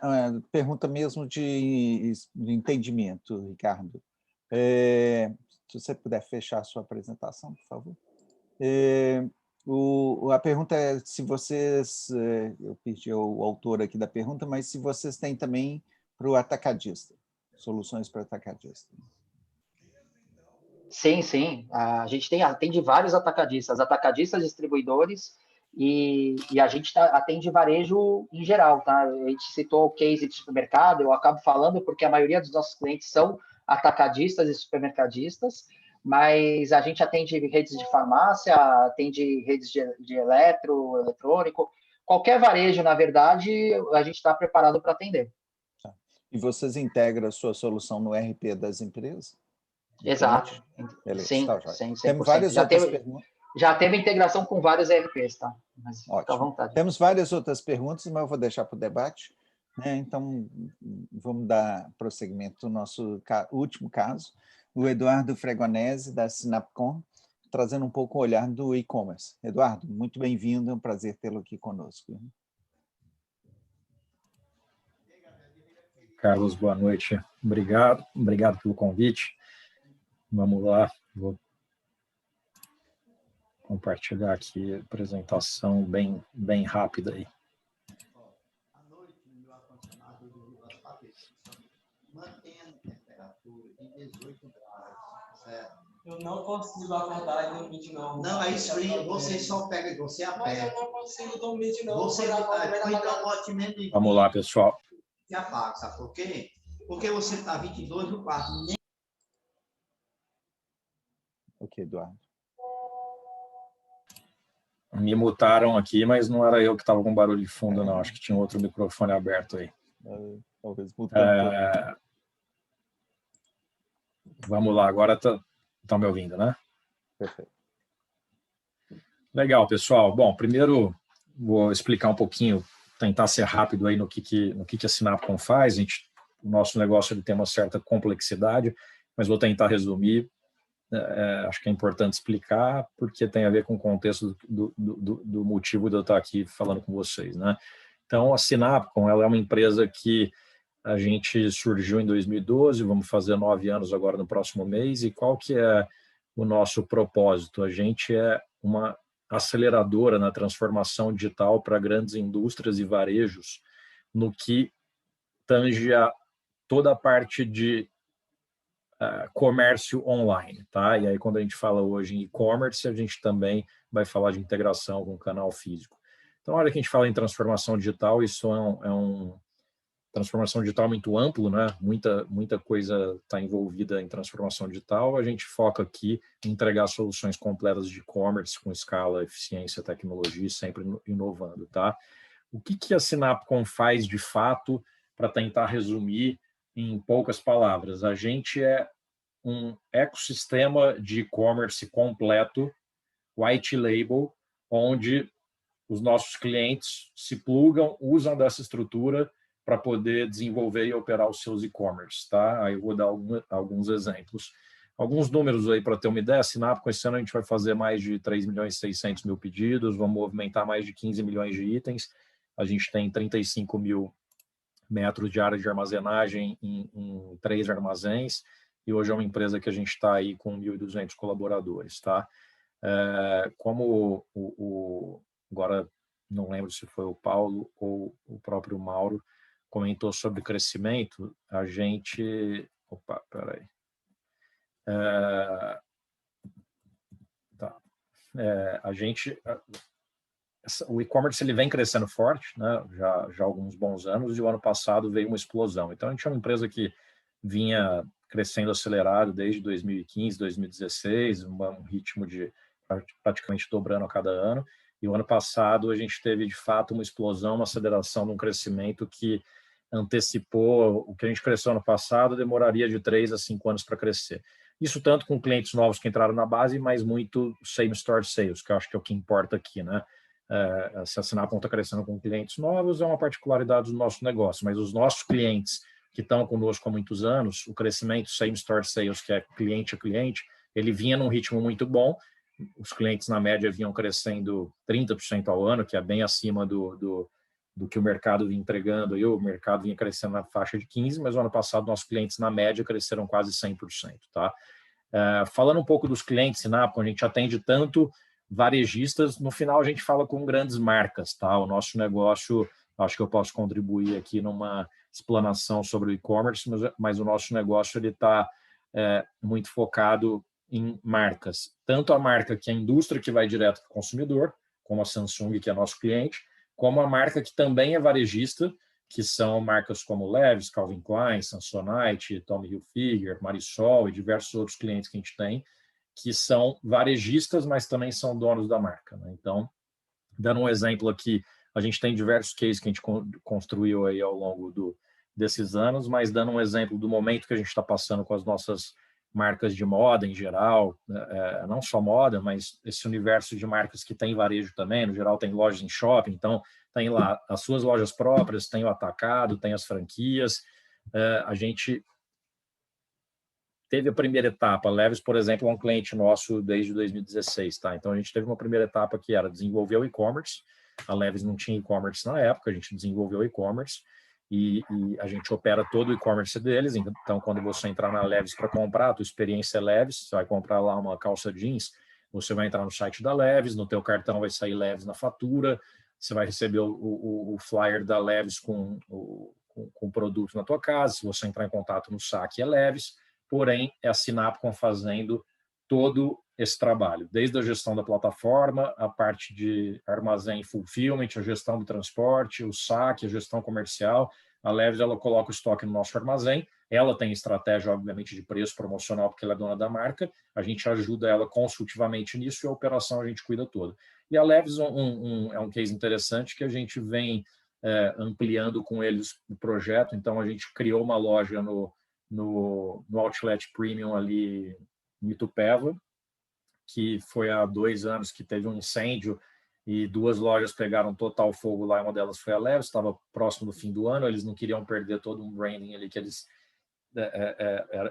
pergunta mesmo de entendimento, Ricardo. Se você puder fechar a sua apresentação, por favor. A pergunta é se vocês, eu pedi ao autor aqui da pergunta, mas se vocês têm também para o atacadista, soluções para o atacadista. Sim, sim. A gente atende vários atacadistas, distribuidores, e a gente atende varejo em geral, tá? A gente citou o case de supermercado, eu acabo falando porque a maioria dos nossos clientes são atacadistas e supermercadistas, mas a gente atende redes de farmácia, atende redes de eletrônico, qualquer varejo, na verdade, a gente está preparado para atender. E vocês integram a sua solução no RP das empresas? Exato. Beleza, sim, tá, 100%. Temos várias outras perguntas. Já teve integração com vários ERPs, tá? Mas ótimo. Fica à vontade. Temos várias outras perguntas, mas eu vou deixar para o debate. Né? Então, vamos dar prosseguimento ao nosso último caso. O Eduardo Fregonese, da Sinapcom, trazendo um pouco o olhar do e-commerce. Eduardo, muito bem-vindo, é um prazer tê-lo aqui conosco. Carlos, boa noite. Obrigado pelo convite. Vamos lá, vou compartilhar aqui a apresentação bem rápida aí. À noite, no meu ar-condicionado, eu ligo as paredes. Mantendo temperatura de 18 graus, certo? Eu não consigo acordar e dormir de novo. Não, é esfrio, você só pega, você aperta. Mas eu não consigo dormir de novo. Vamos lá, pessoal. Se apaga, sabe por quê? Porque você está 22 no quarto. Ok, Eduardo. Me mutaram aqui, mas não era eu que estava com barulho de fundo, não. Acho que tinha outro microfone aberto aí. Talvez mutando. Vamos lá, agora estão me ouvindo, né? Perfeito. Legal, pessoal. Bom, primeiro vou explicar um pouquinho, tentar ser rápido aí no que a Sinapcom faz. O nosso negócio ele tem uma certa complexidade, mas vou tentar resumir. Acho que é importante explicar, porque tem a ver com o contexto do motivo de eu estar aqui falando com vocês, né? Então, a Sinapcom ela é uma empresa que a gente surgiu em 2012, vamos fazer 9 anos agora no próximo mês, e qual que é o nosso propósito? A gente é uma aceleradora na transformação digital para grandes indústrias e varejos, no que tange a toda a parte de comércio online, tá? E aí, quando a gente fala hoje em e-commerce, a gente também vai falar de integração com o canal físico. Então, na hora que a gente fala em transformação digital, isso transformação digital muito amplo, né? Muita coisa está envolvida em transformação digital. A gente foca aqui em entregar soluções completas de e-commerce com escala, eficiência, tecnologia, sempre inovando, tá? O que a Sinapcom faz de fato, para tentar resumir em poucas palavras? A gente é um ecossistema de e-commerce completo, white label, onde os nossos clientes se plugam, usam dessa estrutura para poder desenvolver e operar os seus e-commerce, tá? Aí eu vou dar alguns exemplos. Alguns números aí para ter uma ideia. A Sinapcom, esse ano a gente vai fazer mais de 3.600.000 pedidos, vamos movimentar mais de 15 milhões de itens. A gente tem 35 mil metros de área de armazenagem em 3 armazéns, e hoje é uma empresa que a gente está aí com 1.200 colaboradores, tá? Como agora não lembro se foi o Paulo ou o próprio Mauro comentou sobre crescimento, a gente... Opa, peraí. Tá. A gente... O e-commerce ele vem crescendo forte, né? já há alguns bons anos, e o ano passado veio uma explosão. Então, a gente é uma empresa que vinha crescendo acelerado desde 2015, 2016, um ritmo de praticamente dobrando a cada ano. E o ano passado a gente teve, de fato, uma explosão, uma aceleração de um crescimento que antecipou o que a gente cresceu ano passado, demoraria de 3 a 5 anos para crescer. Isso tanto com clientes novos que entraram na base, mas muito same-store sales, que eu acho que é o que importa aqui, né? Se a Sinapcom está crescendo com clientes novos, é uma particularidade do nosso negócio, mas os nossos clientes que estão conosco há muitos anos, o crescimento same-store sales, que é cliente a cliente, ele vinha num ritmo muito bom. Os clientes, na média, vinham crescendo 30% ao ano, que é bem acima do que o mercado vinha entregando. E o mercado vinha crescendo na faixa de 15%, mas o ano passado nossos clientes, na média, cresceram quase 100%. Tá? Falando um pouco dos clientes, Sinapcom, a gente atende tanto varejistas, no final a gente fala com grandes marcas, tá? O nosso negócio, acho que eu posso contribuir aqui numa explanação sobre o e-commerce, mas o nosso negócio ele está muito focado em marcas, tanto a marca que é a indústria que vai direto para o consumidor, como a Samsung, que é nosso cliente, como a marca que também é varejista, que são marcas como Levi's, Calvin Klein, Samsonite, Tommy Hilfiger, Marisol e diversos outros clientes que a gente tem, que são varejistas, mas também são donos da marca, né? Então, dando um exemplo aqui, a gente tem diversos cases que a gente construiu aí ao longo desses anos, mas dando um exemplo do momento que a gente está passando com as nossas marcas de moda em geral, não só moda, mas esse universo de marcas que tem varejo também, no geral tem lojas em shopping, então tem lá as suas lojas próprias, tem o atacado, tem as franquias, a gente teve a primeira etapa. A Levi's, por exemplo, é um cliente nosso desde 2016, tá? Então a gente teve uma primeira etapa que era desenvolver o e-commerce. A Levi's não tinha e-commerce na época, a gente desenvolveu o e-commerce e a gente opera todo o e-commerce deles. Então, quando você entrar na Levi's para comprar, a tua experiência é Levi's, você vai comprar lá uma calça jeans, você vai entrar no site da Levi's, no teu cartão vai sair Levi's na fatura, você vai receber o flyer da Levi's com o produto na tua casa, se você entrar em contato no saque é Levi's. Porém, é a Sinapcom fazendo todo esse trabalho, desde a gestão da plataforma, a parte de armazém e fulfillment, a gestão do transporte, o saque, a gestão comercial. A Levi's, ela coloca o estoque no nosso armazém, ela tem estratégia, obviamente, de preço promocional, porque ela é dona da marca, a gente ajuda ela consultivamente nisso e a operação a gente cuida toda. E a Levi's é um case interessante que a gente vem ampliando com eles o projeto, então a gente criou uma loja no Outlet Premium ali em Itupeva, que foi há 2 anos que teve um incêndio e 2 lojas pegaram total fogo lá, uma delas foi a Levi's, estava próximo do fim do ano, eles não queriam perder todo um branding ali que eles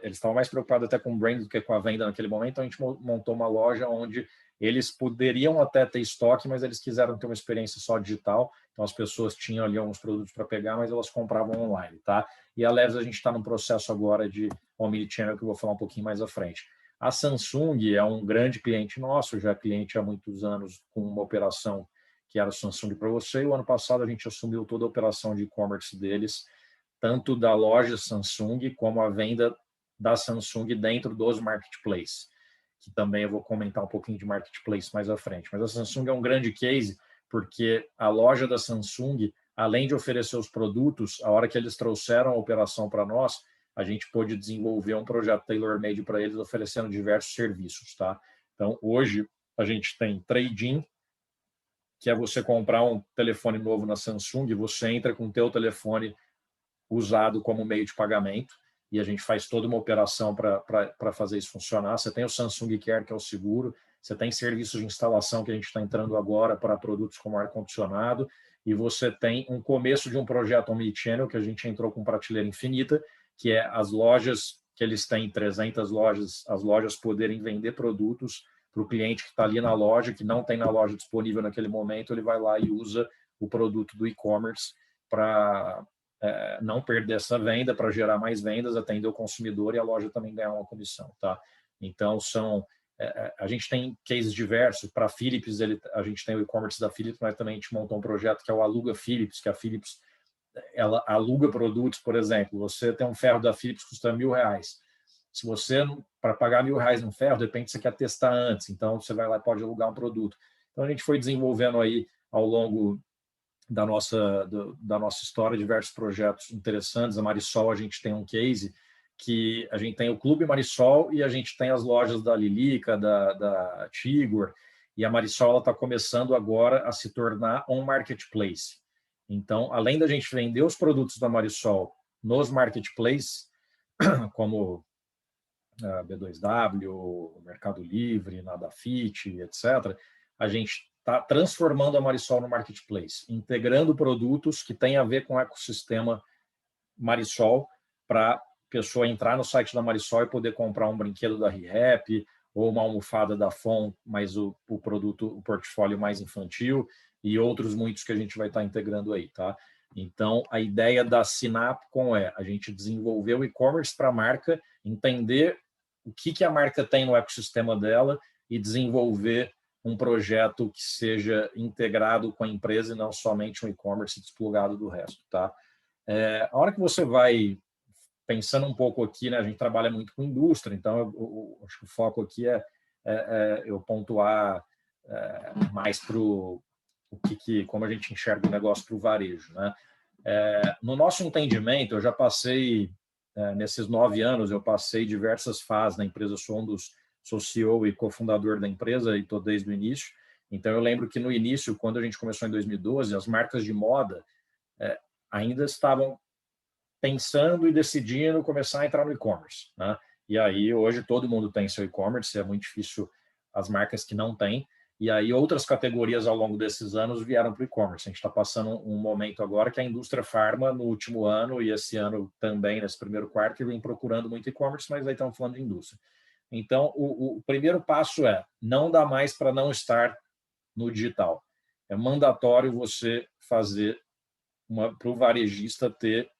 estavam mais preocupados até com o brand do que com a venda naquele momento, então a gente montou uma loja onde eles poderiam até ter estoque, mas eles quiseram ter uma experiência só digital, então as pessoas tinham ali alguns produtos para pegar, mas elas compravam online, tá? E a Levi's a gente está num processo agora de omnichannel que eu vou falar um pouquinho mais à frente. A Samsung é um grande cliente nosso, já é cliente há muitos anos com uma operação que era o Samsung para você, e o ano passado a gente assumiu toda a operação de e-commerce deles, tanto da loja Samsung como a venda da Samsung dentro dos marketplaces, que também eu vou comentar um pouquinho de marketplace mais à frente. Mas a Samsung é um grande case, porque a loja da Samsung, além de oferecer os produtos, a hora que eles trouxeram a operação para nós, a gente pôde desenvolver um projeto tailor-made para eles, oferecendo diversos serviços, tá? Então, hoje, a gente tem trade-in, que é você comprar um telefone novo na Samsung, você entra com o teu telefone usado como meio de pagamento, e a gente faz toda uma operação para fazer isso funcionar. Você tem o Samsung Care, que é o seguro, você tem serviços de instalação que a gente está entrando agora para produtos como ar-condicionado, e você tem um começo de um projeto Omnichannel, que a gente entrou com prateleira infinita, que é as lojas que eles têm, 300 lojas, as lojas poderem vender produtos para o cliente que está ali na loja, que não tem na loja disponível naquele momento, ele vai lá e usa o produto do e-commerce para não perder essa venda, para gerar mais vendas, atender o consumidor e a loja também ganhar uma comissão, tá? Então, a gente tem cases diversos. Para a Philips, a gente tem o e-commerce da Philips, mas também a gente montou um projeto que é o Aluga Philips, que a Philips ela aluga produtos, por exemplo. Você tem um ferro da Philips que custa R$1.000. Se você, para pagar R$1.000 no ferro, de repente você quer testar antes, então você vai lá e pode alugar um produto. Então, a gente foi desenvolvendo aí, ao longo da nossa história, diversos projetos interessantes. A Marisol, a gente tem um case que a gente tem o Clube Marisol e a gente tem as lojas da Lilica, da Tigor, e a Marisol está começando agora a se tornar um marketplace. Então, além da gente vender os produtos da Marisol nos marketplaces, como a B2W, Mercado Livre, Nadafit, etc., a gente está transformando a Marisol no marketplace, integrando produtos que têm a ver com o ecossistema Marisol, para a pessoa entrar no site da Marisol e poder comprar um brinquedo da ReHap ou uma almofada da FON, mas o produto, o portfólio mais infantil, e outros muitos que a gente vai estar integrando aí, tá? Então, a ideia da Sinapcom é a gente desenvolver o e-commerce para a marca, entender o que a marca tem no ecossistema dela e desenvolver um projeto que seja integrado com a empresa e não somente um e-commerce desplugado do resto, tá? A hora que você vai pensando um pouco aqui, né, a gente trabalha muito com indústria, então eu acho que o foco aqui é eu pontuar mais para como a gente enxerga o negócio para o varejo, né? No nosso entendimento, eu já passei, nesses 9 anos, eu passei diversas fases na empresa, sou CEO e cofundador da empresa e estou desde o início. Então, eu lembro que no início, quando a gente começou em 2012, as marcas de moda ainda estavam pensando e decidindo começar a entrar no e-commerce, né? E aí, hoje, todo mundo tem seu e-commerce, é muito difícil as marcas que não têm. E aí, outras categorias ao longo desses anos vieram para o e-commerce. A gente está passando um momento agora que a indústria farma, no último ano, e esse ano também, nesse primeiro quarto, vem procurando muito e-commerce, mas aí estamos falando de indústria. Então, o primeiro passo não dá mais para não estar no digital. É mandatório você fazer para o varejista ter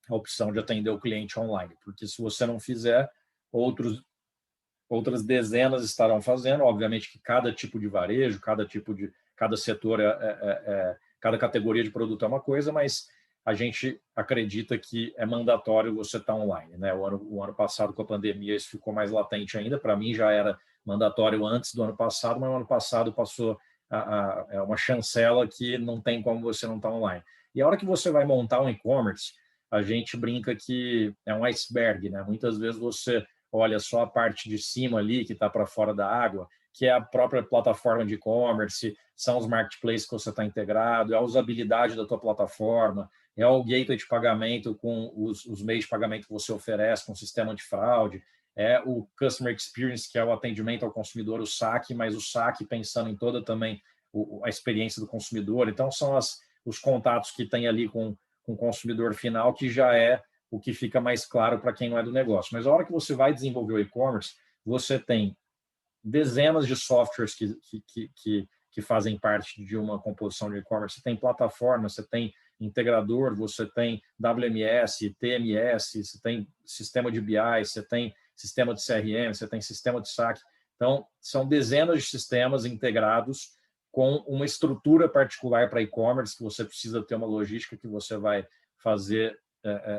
a opção de atender o cliente online, porque se você não fizer, outras dezenas estarão fazendo. Obviamente que cada tipo de varejo, cada setor, cada categoria de produto é uma coisa, mas a gente acredita que é mandatório você estar online, né? O ano passado, com a pandemia, isso ficou mais latente ainda. Para mim, já era mandatório antes do ano passado, mas o ano passado passou uma chancela que não tem como você não estar online. E a hora que você vai montar um e-commerce, a gente brinca que é um iceberg, né? Muitas vezes você olha só a parte de cima ali, que está para fora da água, que é a própria plataforma de e-commerce, são os marketplaces que você está integrado, é a usabilidade da tua plataforma, é o gateway de pagamento com os meios de pagamento que você oferece, com o sistema de fraude, é o customer experience, que é o atendimento ao consumidor, o saque, mas o saque pensando em toda também a experiência do consumidor. Então, são os contatos que tem ali com o consumidor final, que já é o que fica mais claro para quem não é do negócio. Mas a hora que você vai desenvolver o e-commerce, você tem dezenas de softwares que fazem parte de uma composição de e-commerce. Você tem plataforma, você tem integrador, você tem WMS, TMS, você tem sistema de BI, você tem sistema de CRM, você tem sistema de saque. Então, são dezenas de sistemas integrados com uma estrutura particular para e-commerce, que você precisa ter uma logística que você vai fazer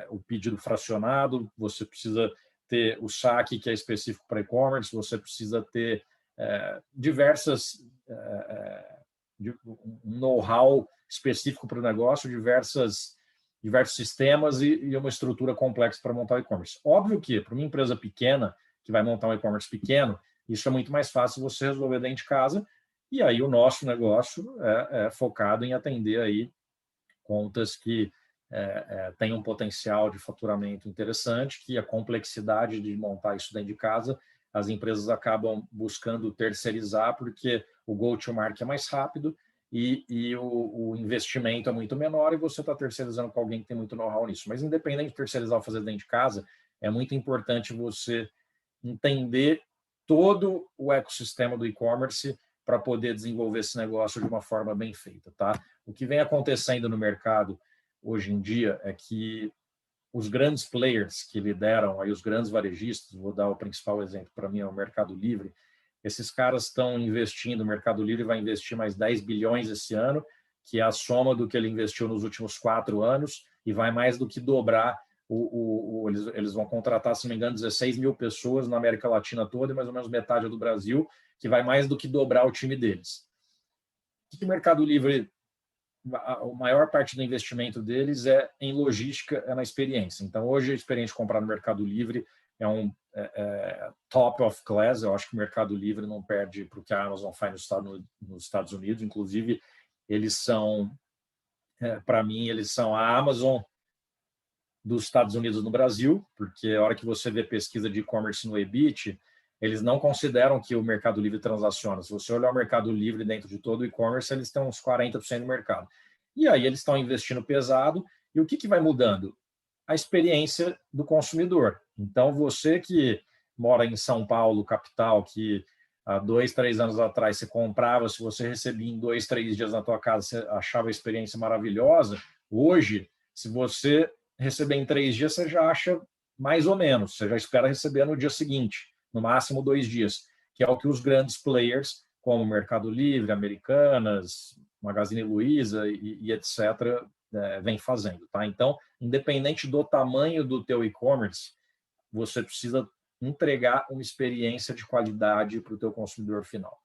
o pedido fracionado, você precisa ter o saque, que é específico para e-commerce, você precisa ter um know-how específico para o negócio, diversos sistemas e uma estrutura complexa para montar o e-commerce. Óbvio que, para uma empresa pequena, que vai montar um e-commerce pequeno, isso é muito mais fácil você resolver dentro de casa, e aí o nosso negócio é focado em atender aí contas que têm um potencial de faturamento interessante, que a complexidade de montar isso dentro de casa, as empresas acabam buscando terceirizar, porque o go-to-market é mais rápido e o investimento é muito menor e você está terceirizando com alguém que tem muito know-how nisso. Mas, independente de terceirizar ou fazer dentro de casa, é muito importante você entender todo o ecossistema do e-commerce para poder desenvolver esse negócio de uma forma bem feita, tá? O que vem acontecendo no mercado hoje em dia é que os grandes players que lideram, aí os grandes varejistas, vou dar o principal exemplo para mim, é o Mercado Livre, esses caras estão investindo, o Mercado Livre vai investir mais 10 bilhões esse ano, que é a soma do que ele investiu nos últimos 4 anos, e vai mais do que dobrar, eles vão contratar, se não me engano, 16 mil pessoas na América Latina toda, e mais ou menos metade do Brasil, que vai mais do que dobrar o time deles. O que o Mercado Livre, a maior parte do investimento deles é em logística, é na experiência. Então, hoje, a experiência de comprar no Mercado Livre é top of class. Eu acho que o Mercado Livre não perde para o que a Amazon faz nos Estados Unidos. Inclusive, eles são, para mim, eles são a Amazon dos Estados Unidos no Brasil, porque a hora que você vê pesquisa de e-commerce no EBIT, eles não consideram que o Mercado Livre transaciona. Se você olhar o Mercado Livre dentro de todo o e-commerce, eles têm uns 40% do mercado. E aí eles estão investindo pesado. E o que vai mudando? A experiência do consumidor. Então, você que mora em São Paulo, capital, que há 2, 3 anos atrás você comprava, se você recebia em 2, 3 dias na tua casa, você achava a experiência maravilhosa. Hoje, se você receber em 3 dias, você já acha mais ou menos. Você já espera receber no dia seguinte, no máximo 2 dias, que é o que os grandes players, como Mercado Livre, Americanas, Magazine Luiza e etc., vem fazendo. Tá? Então, independente do tamanho do teu e-commerce, você precisa entregar uma experiência de qualidade para o teu consumidor final.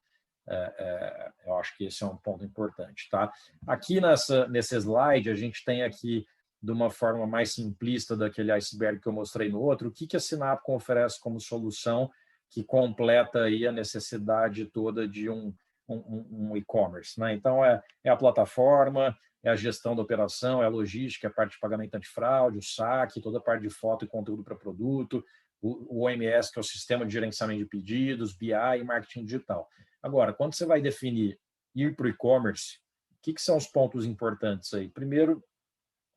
Eu acho que esse é um ponto importante. Tá? Aqui nesse slide, a gente tem aqui, de uma forma mais simplista daquele iceberg que eu mostrei no outro, o que a Sinapcom oferece como solução que completa aí a necessidade toda de um e-commerce. Né? Então, é a plataforma, é a gestão da operação, é a logística, é a parte de pagamento antifraude, o saque, toda a parte de foto e conteúdo para produto, o OMS, que é o Sistema de Gerenciamento de Pedidos, BI e Marketing Digital. Agora, quando você vai definir ir para o e-commerce, o que são os pontos importantes aí? Primeiro,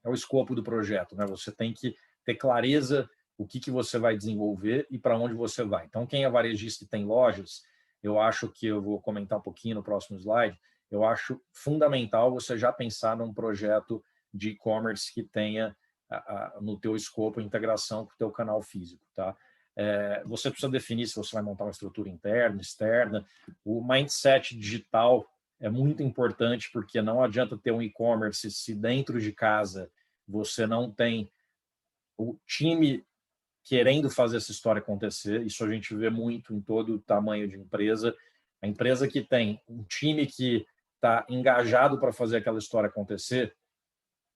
é o escopo do projeto. Né? Você tem que ter clareza o que você vai desenvolver e para onde você vai. Então, quem é varejista e tem lojas, eu acho que eu vou comentar um pouquinho no próximo slide, eu acho fundamental você já pensar num projeto de e-commerce que tenha no teu escopo a integração com o teu canal físico. Tá? Você precisa definir se você vai montar uma estrutura interna, externa. O mindset digital é muito importante, porque não adianta ter um e-commerce se dentro de casa você não tem o time querendo fazer essa história acontecer. Isso a gente vê muito em todo o tamanho de empresa. A empresa que tem um time que está engajado para fazer aquela história acontecer,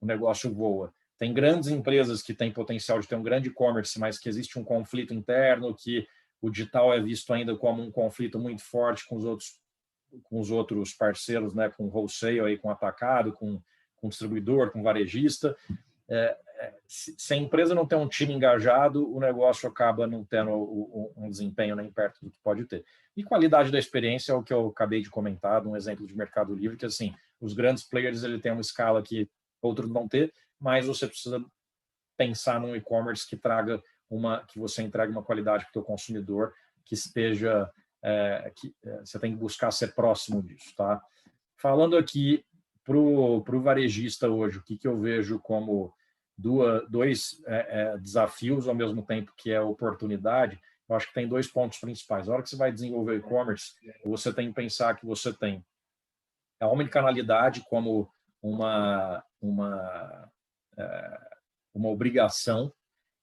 o negócio voa. Tem grandes empresas que têm potencial de ter um grande e-commerce, mas que existe um conflito interno, que o digital é visto ainda como um conflito muito forte com os outros parceiros, né, com wholesale, aí, com atacado, com distribuidor, com varejista. Se a empresa não tem um time engajado, o negócio acaba não tendo um desempenho nem perto do que pode ter. E qualidade da experiência é o que eu acabei de comentar, um exemplo de Mercado Livre, que assim, os grandes players ele tem uma escala que outros vão ter, mas você precisa pensar num e-commerce que você entregue uma qualidade para o teu consumidor que esteja você tem que buscar ser próximo disso, tá? Falando aqui para o varejista hoje, o que eu vejo como dois desafios ao mesmo tempo que é oportunidade, eu acho que tem 2 pontos principais. A hora que você vai desenvolver o e-commerce, você tem que pensar que você tem a omnicanalidade como uma obrigação,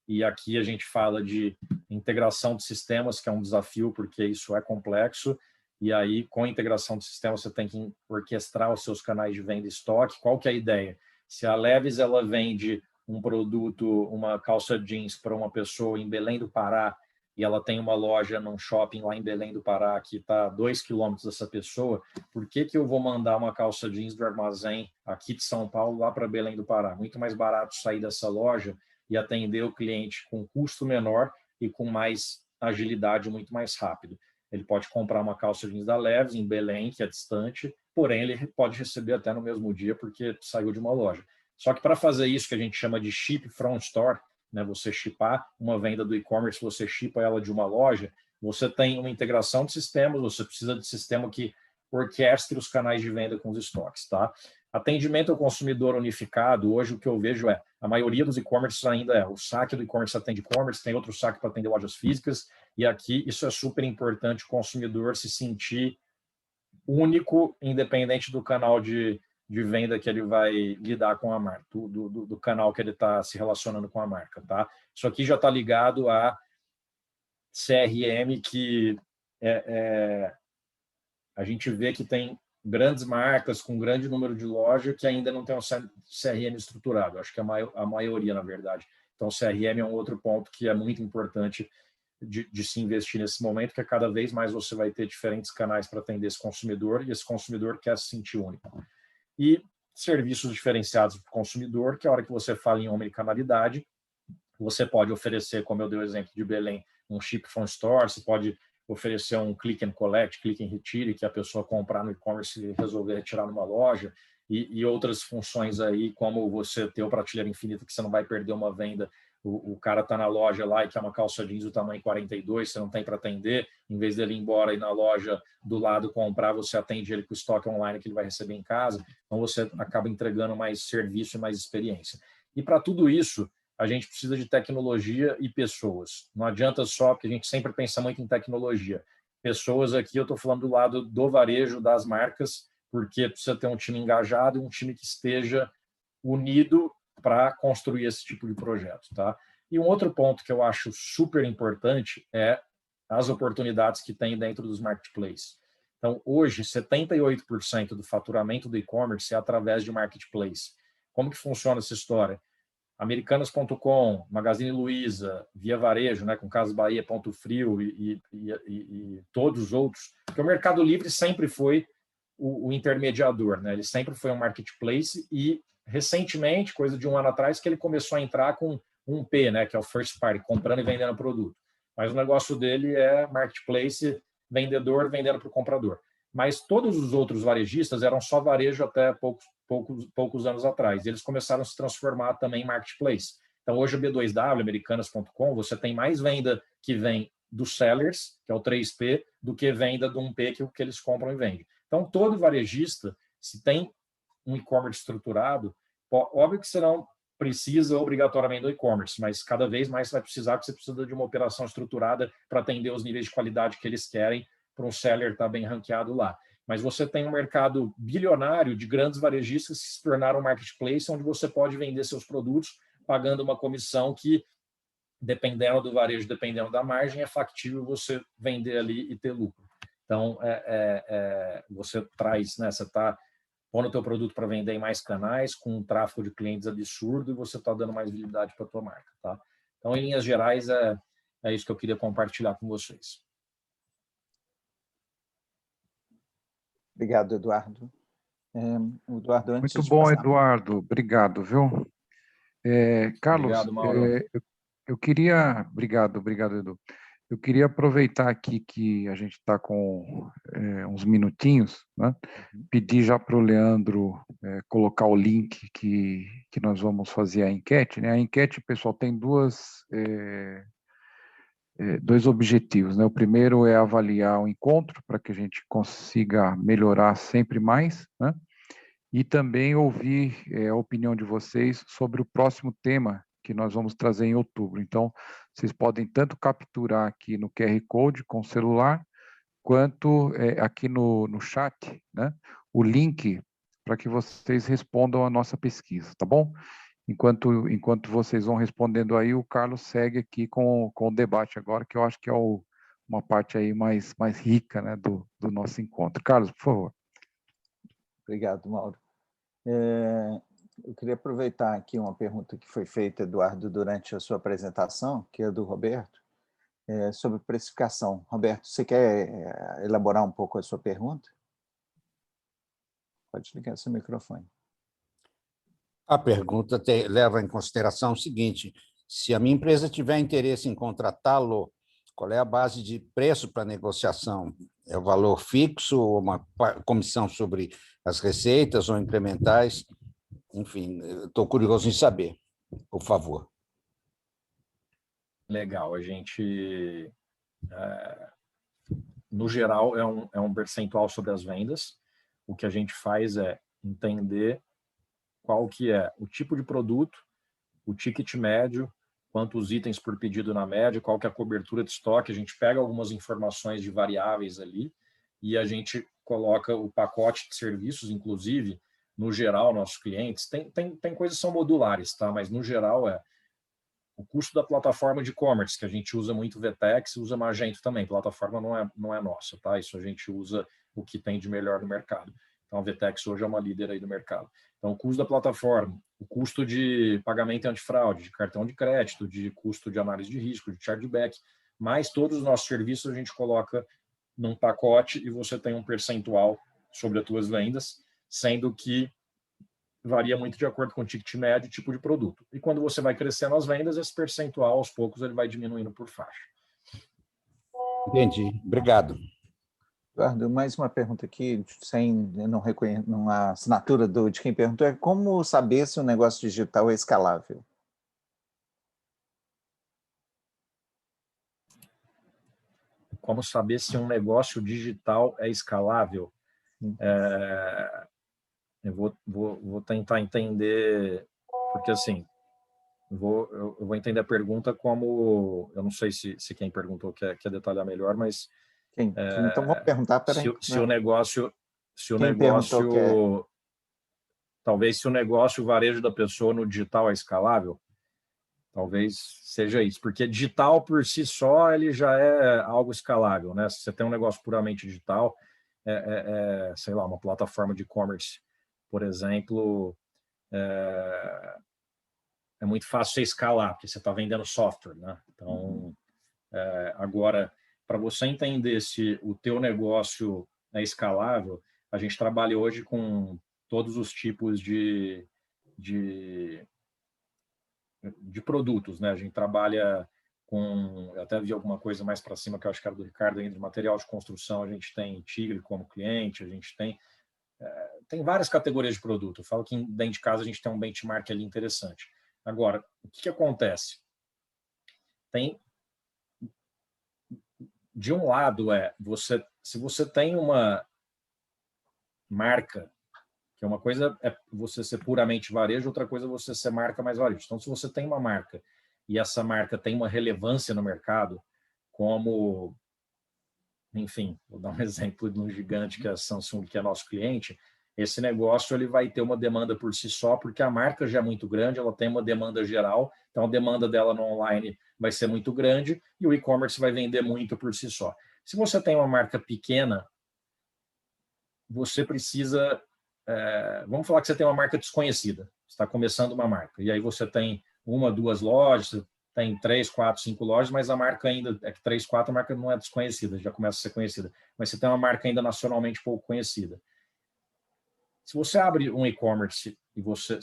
e aqui a gente fala de integração de sistemas, que é um desafio, porque isso é complexo, e aí, com a integração de sistemas, você tem que orquestrar os seus canais de venda e estoque. Qual que é a ideia? Se a Levi's ela vende um produto, uma calça jeans para uma pessoa em Belém do Pará, e ela tem uma loja num shopping lá em Belém do Pará, que está a 2 quilômetros dessa pessoa, por que eu vou mandar uma calça jeans do armazém aqui de São Paulo lá para Belém do Pará? Muito mais barato sair dessa loja e atender o cliente com custo menor e com mais agilidade, muito mais rápido. Ele pode comprar uma calça jeans da Levi's em Belém, que é distante, porém ele pode receber até no mesmo dia porque saiu de uma loja. Só que para fazer isso que a gente chama de ship from store, né, você shippar uma venda do e-commerce, você shippa ela de uma loja, você tem uma integração de sistemas, você precisa de sistema que orquestre os canais de venda com os estoques, tá? Atendimento ao consumidor unificado, hoje o que eu vejo é, a maioria dos e-commerce ainda é, o saque do e-commerce atende e-commerce, tem outro saque para atender lojas físicas, e aqui isso é super importante, o consumidor se sentir único, independente do canal de venda que ele vai lidar com a marca, do canal que ele está se relacionando com a marca, tá? Isso aqui já está ligado a CRM, que a gente vê que tem grandes marcas com grande número de lojas que ainda não tem um CRM estruturado. Acho que a maioria, na verdade. Então, o CRM é um outro ponto que é muito importante de se investir nesse momento, que cada vez mais você vai ter diferentes canais para atender esse consumidor, e esse consumidor quer se sentir único. E serviços diferenciados para o consumidor, que a hora que você fala em omnicanalidade, você pode oferecer, como eu dei o exemplo de Belém, um ship from store, você pode oferecer um click and collect, click and retire, que a pessoa comprar no e-commerce e resolver retirar numa loja, e outras funções aí, como você ter o prateleira infinita, que você não vai perder uma venda, o cara está na loja lá e quer uma calça jeans do tamanho 42, você não tem para atender, em vez dele ir embora e na loja do lado comprar, você atende ele com o estoque online que ele vai receber em casa, então você acaba entregando mais serviço e mais experiência. E para tudo isso, a gente precisa de tecnologia e pessoas. Não adianta só, porque a gente sempre pensa muito em tecnologia. Pessoas aqui, eu estou falando do lado do varejo, das marcas, porque precisa ter um time engajado e um time que esteja unido para construir esse tipo de projeto, tá? E um outro ponto que eu acho super importante é as oportunidades que tem dentro dos marketplaces. Então, hoje, 78% do faturamento do e-commerce é através de marketplace. Como que funciona essa história? Americanas.com, Magazine Luiza, Via Varejo, né, com Casas Bahia, Ponto Frio e todos os outros, porque o Mercado Livre sempre foi o intermediador, né? Ele sempre foi um marketplace e, recentemente, coisa de um ano atrás, que ele começou a entrar com um P, né, que é o First Party, comprando e vendendo produto. Mas o negócio dele é marketplace, vendedor vendendo para o comprador. Mas todos os outros varejistas eram só varejo até poucos anos atrás. Eles começaram a se transformar também em marketplace. Então, hoje, o B2W, Americanas.com, você tem mais venda que vem dos sellers, que é o 3P, do que venda de um P que eles compram e vendem. Então, todo varejista, se tem um e-commerce estruturado, óbvio que você não precisa obrigatoriamente do e-commerce, mas cada vez mais você vai precisar, porque você precisa de uma operação estruturada para atender os níveis de qualidade que eles querem, para um seller estar bem ranqueado lá. Mas você tem um mercado bilionário de grandes varejistas que se tornaram um marketplace, onde você pode vender seus produtos pagando uma comissão que, dependendo do varejo, dependendo da margem, é factível você vender ali e ter lucro. Então, você traz, né, você está pondo o teu produto para vender em mais canais, com um tráfego de clientes absurdo, e você está dando mais visibilidade para a tua marca. Tá? Então, em linhas gerais, é isso que eu queria compartilhar com vocês. Obrigado, Eduardo. Eduardo, antes Muito de bom, passar... Eduardo. Obrigado, viu? Carlos, Obrigado, Mauro. eu queria... Obrigado, Edu. Eu queria aproveitar aqui que a gente está com uns minutinhos, né? Pedir já para o Leandro colocar o link que nós vamos fazer a enquete, né? A enquete, pessoal, tem dois objetivos, né? O primeiro é avaliar o encontro, para que a gente consiga melhorar sempre mais, né? E também ouvir a opinião de vocês sobre o próximo tema que nós vamos trazer em outubro. Então, vocês podem tanto capturar aqui no QR Code com o celular, quanto aqui no chat, né? O link para que vocês respondam a nossa pesquisa, tá bom? enquanto vocês vão respondendo aí, o Carlos segue aqui com o debate agora, que eu acho que é uma parte aí mais rica, né, do nosso encontro. Carlos, por favor. Obrigado, Mauro. Eu queria aproveitar aqui uma pergunta que foi feita, Eduardo, durante a sua apresentação, que é do Roberto, sobre precificação. Roberto, você quer elaborar um pouco a sua pergunta? Pode ligar seu microfone. A pergunta leva em consideração o seguinte: se a minha empresa tiver interesse em contratá-lo, qual é a base de preço para negociação? É o valor fixo, ou uma comissão sobre as receitas ou incrementais? Enfim, estou curioso em saber, por favor. Legal, a gente, no geral, é um percentual sobre as vendas. O que a gente faz é entender qual que é o tipo de produto, o ticket médio, quantos itens por pedido na média, qual que é a cobertura de estoque. A gente pega algumas informações de variáveis ali e a gente coloca o pacote de serviços, inclusive, no geral, nossos clientes, tem coisas que são modulares, tá? Mas no geral o custo da plataforma de e-commerce, que a gente usa muito VTEX, usa Magento também. Plataforma não é nossa, tá? Isso a gente usa o que tem de melhor no mercado. Então, a VTEX hoje é uma líder aí do mercado. Então, o custo da plataforma, o custo de pagamento antifraude, de cartão de crédito, de custo de análise de risco, de chargeback, mais todos os nossos serviços a gente coloca num pacote e você tem um percentual sobre as suas vendas, sendo que varia muito de acordo com o ticket médio e tipo de produto. E quando você vai crescendo as vendas, esse percentual, aos poucos, ele vai diminuindo por faixa. Entendi. Obrigado. Eduardo, mais uma pergunta aqui, não há assinatura de quem perguntou, é como saber se o negócio digital é escalável? Como saber se um negócio digital é escalável? Eu vou tentar entender, porque assim, eu vou entender a pergunta como, eu não sei se quem perguntou quer detalhar melhor, mas então vou perguntar, se o negócio, talvez se o negócio, o varejo da pessoa no digital é escalável, talvez seja isso, porque digital por si só ele já é algo escalável, né? Se você tem um negócio puramente digital, sei lá, uma plataforma de e-commerce, por exemplo, é muito fácil você escalar, porque você está vendendo software, né? Então, agora, para você entender se o teu negócio é escalável, a gente trabalha hoje com todos os tipos de produtos, né? A gente trabalha com, eu até vi alguma coisa mais para cima que eu acho que era do Ricardo ainda, de material de construção, a gente tem Tigre como cliente, a gente tem várias categorias de produto. Eu falo que dentro de casa a gente tem um benchmark ali interessante. Agora, o que acontece? De um lado se você tem uma marca, que é uma coisa é você ser puramente varejo, outra coisa é você ser marca mais varejo. Então, se você tem uma marca e essa marca tem uma relevância no mercado, como, enfim, vou dar um exemplo de um gigante que é a Samsung, que é nosso cliente, esse negócio ele vai ter uma demanda por si só, porque a marca já é muito grande, ela tem uma demanda geral, então a demanda dela no online vai ser muito grande e o e-commerce vai vender muito por si só. Se você tem uma marca pequena, você precisa... vamos falar que você tem uma marca desconhecida, você está começando uma marca, e aí você tem 1, 2 lojas, você tem 3, 4, 5 lojas, mas a marca ainda, 3, 4, a marca não é desconhecida, já começa a ser conhecida, mas você tem uma marca ainda nacionalmente pouco conhecida. Se você abre um e-commerce e você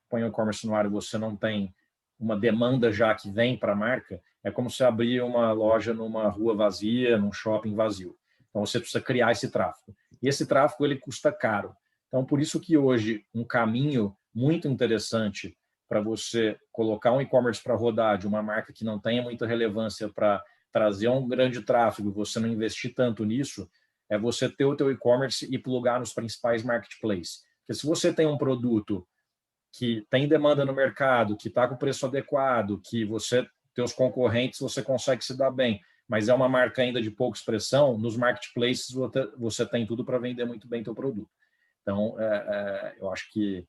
põe um e-commerce no ar e você não tem uma demanda já que vem para a marca, é como se abrir uma loja numa rua vazia, num shopping vazio. Então, você precisa criar esse tráfego. E esse tráfego, ele custa caro. Então, por isso que hoje um caminho muito interessante para você colocar um e-commerce para rodar de uma marca que não tenha muita relevância para trazer um grande tráfego, você não investir tanto nisso, é você ter o teu e-commerce e plugar nos principais marketplaces. Porque se você tem um produto que tem demanda no mercado, que está com preço adequado, que teus concorrentes você consegue se dar bem, mas é uma marca ainda de pouca expressão, nos marketplaces você tem tudo para vender muito bem teu produto. Então, eu acho que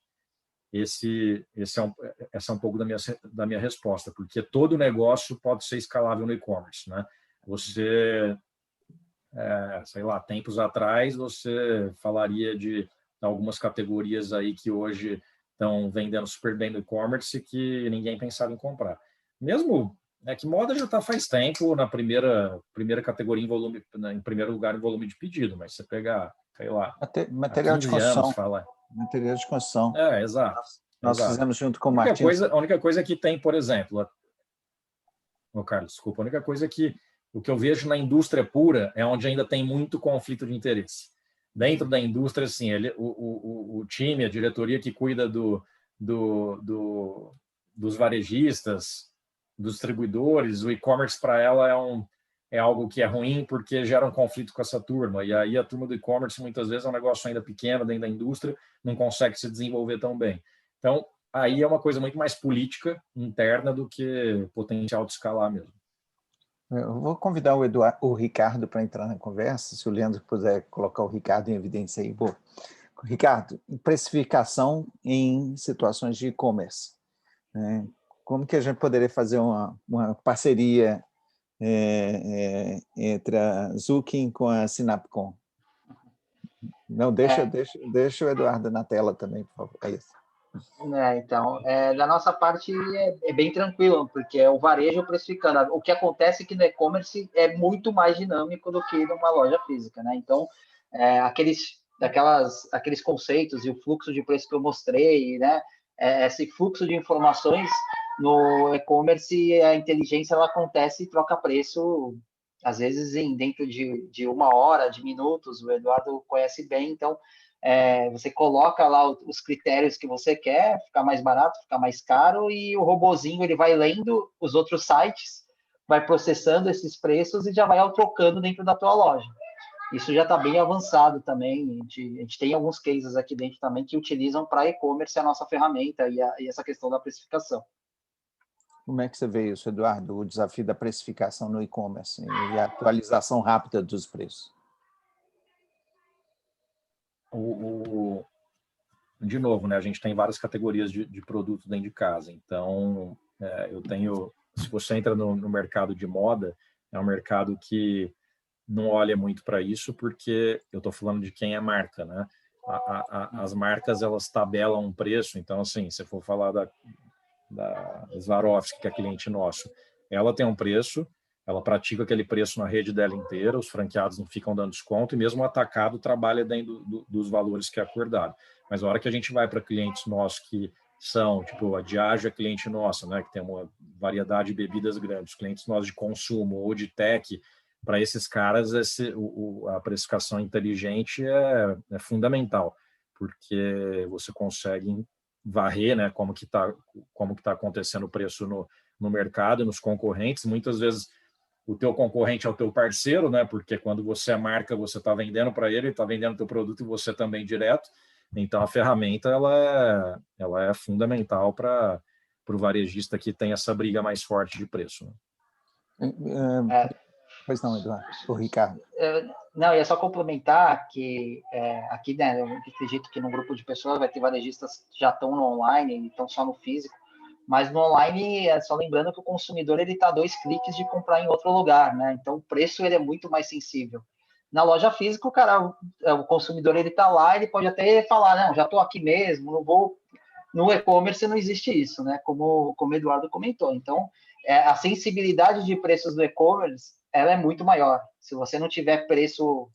essa é um pouco da minha resposta, porque todo negócio pode ser escalável no e-commerce, né? Você, sei lá, tempos atrás, você falaria de algumas categorias aí que hoje estão vendendo super bem no e-commerce que ninguém pensava em comprar. Mesmo que moda já está faz tempo na primeira categoria em volume, em primeiro lugar em volume de pedido, mas você pegar, sei lá, material de 15 anos, construção. fala. Material de construção. Exato. Nós exato. fizemos junto com o A Martins. única coisa que tem, por exemplo, Carlos, desculpa, a única coisa que o que eu vejo na indústria pura é onde ainda tem muito conflito de interesse. Dentro da indústria, assim, o time, a diretoria que cuida dos varejistas, dos distribuidores, o e-commerce para ela é algo que é ruim porque gera um conflito com essa turma. E aí a turma do e-commerce muitas vezes é um negócio ainda pequeno dentro da indústria, não consegue se desenvolver tão bem. Então, aí é uma coisa muito mais política, interna, do que potencial de escalar mesmo. Eu vou convidar o Ricardo para entrar na conversa, se o Leandro puder colocar o Ricardo em evidência aí. Bom, Ricardo, precificação em situações de e-commerce. Né? Como que a gente poderia fazer uma parceria entre a Zukin com a Sinapcom? Não, deixa o Eduardo na tela também, por favor. É isso. Então, da nossa parte é bem tranquilo, porque é o varejo precificando. O que acontece é que no e-commerce é muito mais dinâmico do que numa loja física, né? Então, aqueles conceitos e o fluxo de preço que eu mostrei, né? Esse fluxo de informações no e-commerce, a inteligência ela acontece e troca preço, às vezes dentro de 1 hora, de minutos. O Eduardo conhece bem, então você coloca lá os critérios que você quer, ficar mais barato, ficar mais caro, e o robozinho ele vai lendo os outros sites, vai processando esses preços e já vai autocando dentro da tua loja. Isso já está bem avançado também. A gente tem alguns cases aqui dentro também que utilizam para e-commerce a nossa ferramenta e essa questão da precificação. Como é que você vê isso, Eduardo, o desafio da precificação no e-commerce e a atualização rápida dos preços? De novo, né, a gente tem várias categorias de produto dentro de casa. Então, se você entra no mercado de moda, é um mercado que não olha muito para isso, porque eu estou falando de quem é marca, né? As marcas, elas tabelam um preço. Então, assim, se for falar da Swarovski, que é cliente nosso, ela tem um preço, ela pratica aquele preço na rede dela inteira, os franqueados não ficam dando desconto, e mesmo o atacado trabalha dentro dos valores que é acordado. Mas a hora que a gente vai para clientes nossos que são, tipo, a Diageo é cliente nossa, né, que tem uma variedade de bebidas grandes, clientes nossos de consumo ou de tech, para esses caras a precificação inteligente é fundamental, porque você consegue varrer, né, como que tá acontecendo o preço no mercado, nos concorrentes. Muitas vezes o teu concorrente é o teu parceiro, né, porque quando você é marca, você está vendendo para ele está vendendo o teu produto e você também direto. Então, a ferramenta ela é fundamental para o varejista que tem essa briga mais forte de preço. Né? Pois não, Eduardo. O Ricardo. Não, ia só complementar que aqui, né, eu acredito que no grupo de pessoas vai ter varejistas que já estão no online e estão só no físico, mas no online, só lembrando que o consumidor ele está a 2 cliques de comprar em outro lugar, né? Então, o preço ele é muito mais sensível. Na loja física, o consumidor ele está lá, ele pode até falar, não, já estou aqui mesmo, não vou. No e-commerce não existe isso, né? Como o Eduardo comentou. Então, a sensibilidade de preços do e-commerce ela é muito maior. Se você não tiver preço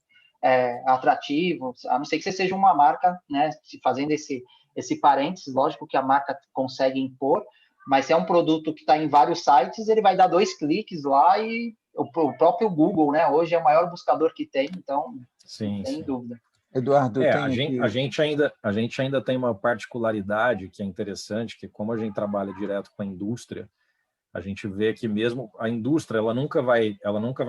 atrativo, a não ser que você seja uma marca, né? Fazendo esse parênteses, lógico que a marca consegue impor, mas se é um produto que está em vários sites, ele vai dar 2 cliques lá e o próprio Google, né? Hoje é o maior buscador que tem, então sim, não tem dúvida. Eduardo, a gente ainda tem uma particularidade que é interessante, que como a gente trabalha direto com a indústria, a gente vê que mesmo a indústria ela nunca vai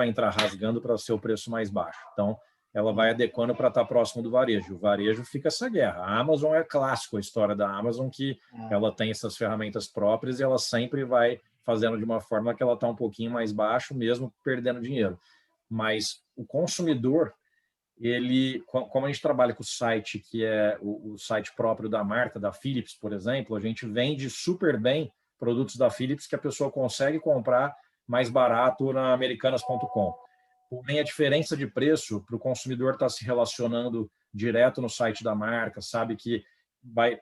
entrar rasgando para ser o preço mais baixo. Então, ela vai adequando para estar próximo do varejo. O varejo fica essa guerra. A Amazon é clássico, a história da Amazon, que ela tem essas ferramentas próprias e ela sempre vai fazendo de uma forma que ela está um pouquinho mais baixo, mesmo perdendo dinheiro. Mas o consumidor, como a gente trabalha com o site, que é o site próprio da marca, da Philips, por exemplo, a gente vende super bem produtos da Philips que a pessoa consegue comprar mais barato na americanas.com. Porém, a diferença de preço para o consumidor estar se relacionando direto no site da marca, sabe que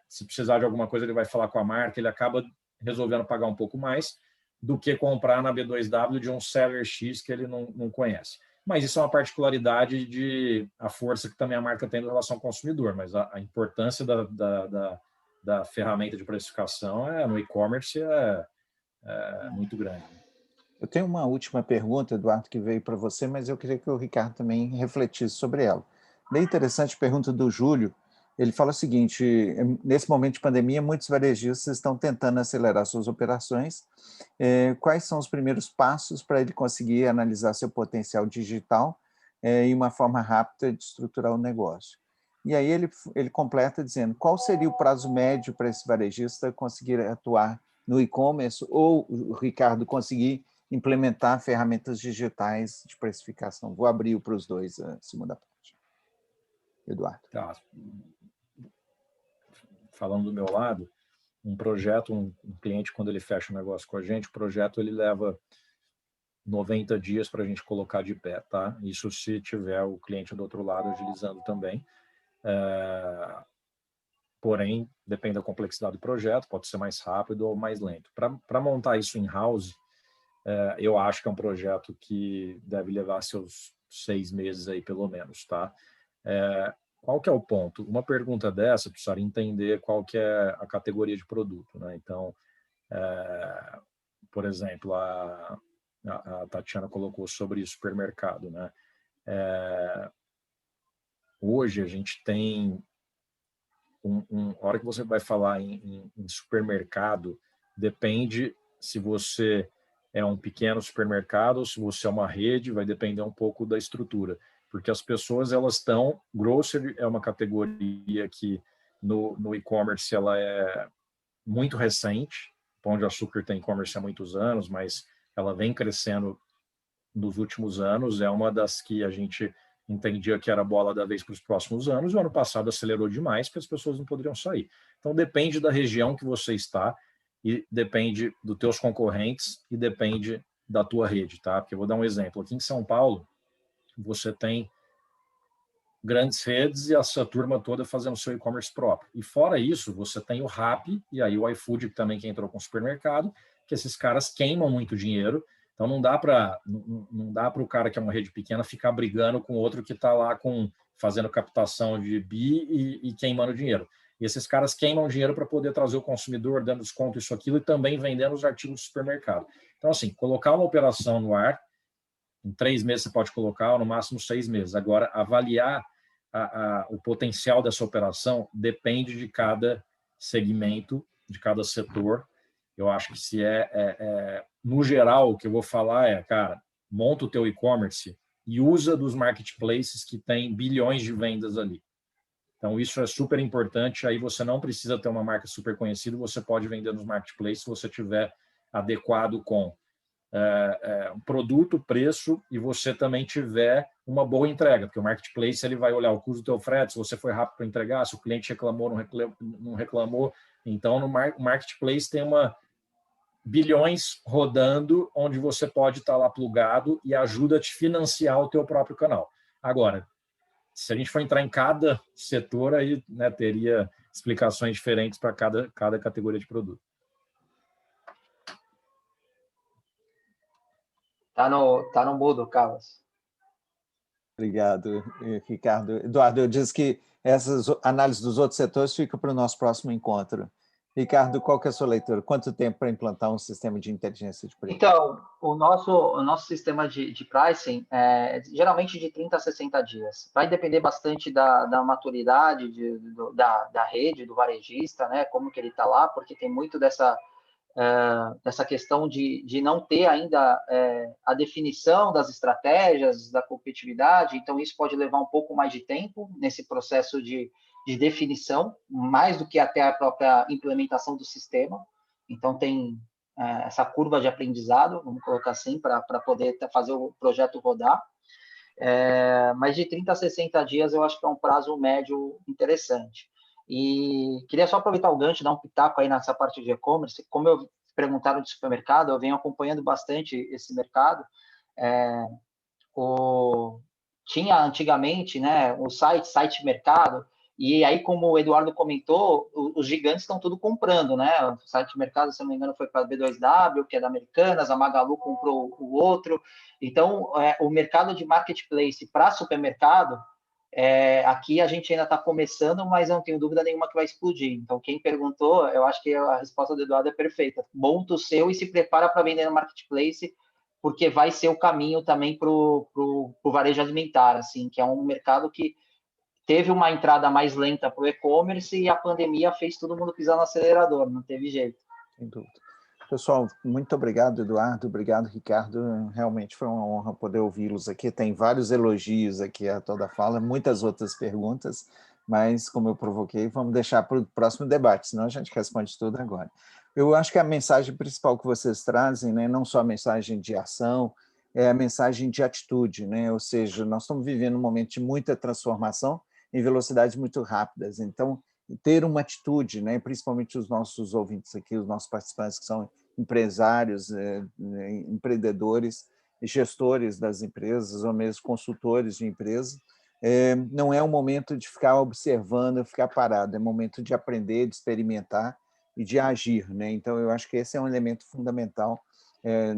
se precisar de alguma coisa, ele vai falar com a marca, ele acaba resolvendo pagar um pouco mais do que comprar na B2W de um seller X que ele não conhece. Mas isso é uma particularidade de a força que também a marca tem em relação ao consumidor, mas a importância da ferramenta de precificação no e-commerce é muito grande. Eu tenho uma última pergunta, Eduardo, que veio para você, mas eu queria que o Ricardo também refletisse sobre ela. Bem interessante a pergunta do Júlio. Ele fala o seguinte: nesse momento de pandemia, muitos varejistas estão tentando acelerar suas operações. Quais são os primeiros passos para ele conseguir analisar seu potencial digital e uma forma rápida de estruturar o negócio? E aí ele completa dizendo: qual seria o prazo médio para esse varejista conseguir atuar no e-commerce ou o Ricardo conseguir implementar ferramentas digitais de precificação? Vou abrir para os dois a segunda parte. Eduardo. Tá. Falando do meu lado, um projeto, um cliente, quando ele fecha um negócio com a gente, o projeto ele leva 90 dias para a gente colocar de pé, tá? Isso se tiver o cliente do outro lado agilizando também. Porém, depende da complexidade do projeto, pode ser mais rápido ou mais lento. Para montar isso in-house, eu acho que é um projeto que deve levar seus 6 meses aí, pelo menos, tá? Qual que é o ponto? Uma pergunta dessa precisaria entender qual que é a categoria de produto, né? Então, por exemplo, a Tatiana colocou sobre supermercado, né? Hoje a gente tem a hora que você vai falar em supermercado, depende se você é um pequeno supermercado ou se você é uma rede, vai depender um pouco da estrutura, porque as pessoas elas estão, grocery é uma categoria que no e-commerce ela é muito recente. Pão de Açúcar tem e-commerce há muitos anos, mas ela vem crescendo nos últimos anos, é uma das que a gente entendia que era a bola da vez para os próximos anos, e o ano passado acelerou demais, porque as pessoas não poderiam sair. Então, depende da região que você está, e depende dos teus concorrentes, e depende da tua rede, tá? Porque eu vou dar um exemplo. Aqui em São Paulo, você tem grandes redes e essa turma toda fazendo seu e-commerce próprio. E fora isso, você tem o Rappi, e aí o iFood também que entrou com o supermercado, que esses caras queimam muito dinheiro. Então não dá para o cara que é uma rede pequena ficar brigando com outro que está lá fazendo captação de BI e queimando dinheiro. E esses caras queimam dinheiro para poder trazer o consumidor, dando desconto, isso, aquilo, e também vendendo os artigos do supermercado. Então, assim, colocar uma operação no ar, em 3 meses você pode colocar, ou no máximo 6 meses. Agora, avaliar o potencial dessa operação depende de cada segmento, de cada setor. Eu acho que se no geral, o que eu vou falar cara, monta o teu e-commerce e usa dos marketplaces que tem bilhões de vendas ali. Então, isso é super importante. Aí você não precisa ter uma marca super conhecida, você pode vender nos marketplaces se você tiver adequado com produto, preço, e você também tiver uma boa entrega, porque o marketplace ele vai olhar o custo do teu frete, se você foi rápido para entregar, se o cliente reclamou, não reclamou. Então, no marketplace tem bilhões rodando, onde você pode estar lá plugado e ajuda a te financiar o teu próprio canal. Agora, se a gente for entrar em cada setor, aí teria explicações diferentes para cada categoria de produto. Tá no mudo, Carlos. Obrigado, Ricardo. Eduardo, eu disse que essas análises dos outros setores ficam para o nosso próximo encontro. Ricardo, qual que é a sua leitura? Quanto tempo para implantar um sistema de inteligência de preço? Então, o nosso sistema de pricing é geralmente de 30 a 60 dias. Vai depender bastante da maturidade da rede, do varejista, né? Como que ele está lá, porque tem muito dessa questão de não ter ainda a definição das estratégias, da competitividade. Então, isso pode levar um pouco mais de tempo nesse processo de definição, mais do que até a própria implementação do sistema. Então, tem essa curva de aprendizado, vamos colocar assim, para poder fazer o projeto rodar. Mas de 30 a 60 dias eu acho que é um prazo médio interessante. E queria só aproveitar o gancho, dar um pitaco aí nessa parte de e-commerce. Como eu perguntaram de supermercado, eu venho acompanhando bastante esse mercado. Tinha antigamente, né, o site mercado, e aí, como o Eduardo comentou, os gigantes estão tudo comprando, né? O site mercado, se não me engano, foi para a B2W, que é da Americanas, a Magalu comprou o outro. Então, o mercado de marketplace para supermercado, aqui a gente ainda está começando, mas não tenho dúvida nenhuma que vai explodir. Então, quem perguntou, eu acho que a resposta do Eduardo é perfeita. Monta o seu e se prepara para vender no marketplace, porque vai ser o caminho também para o varejo alimentar, assim, que é um mercado que teve uma entrada mais lenta para o e-commerce e a pandemia fez todo mundo pisar no acelerador, não teve jeito. Sem dúvida. Pessoal, muito obrigado, Eduardo, obrigado, Ricardo. Realmente foi uma honra poder ouvi-los aqui. Tem vários elogios aqui a toda a fala, muitas outras perguntas, mas, como eu provoquei, vamos deixar para o próximo debate, senão a gente responde tudo agora. Eu acho que a mensagem principal que vocês trazem, né, não só a mensagem de ação, é a mensagem de atitude, né? Ou seja, nós estamos vivendo um momento de muita transformação em velocidades muito rápidas. Então, ter uma atitude, né, principalmente os nossos ouvintes aqui, os nossos participantes que são empresários, empreendedores, gestores das empresas ou mesmo consultores de empresas, não é um momento de ficar observando, ficar parado, é momento de aprender, de experimentar e de agir, né? Então, eu acho que esse é um elemento fundamental.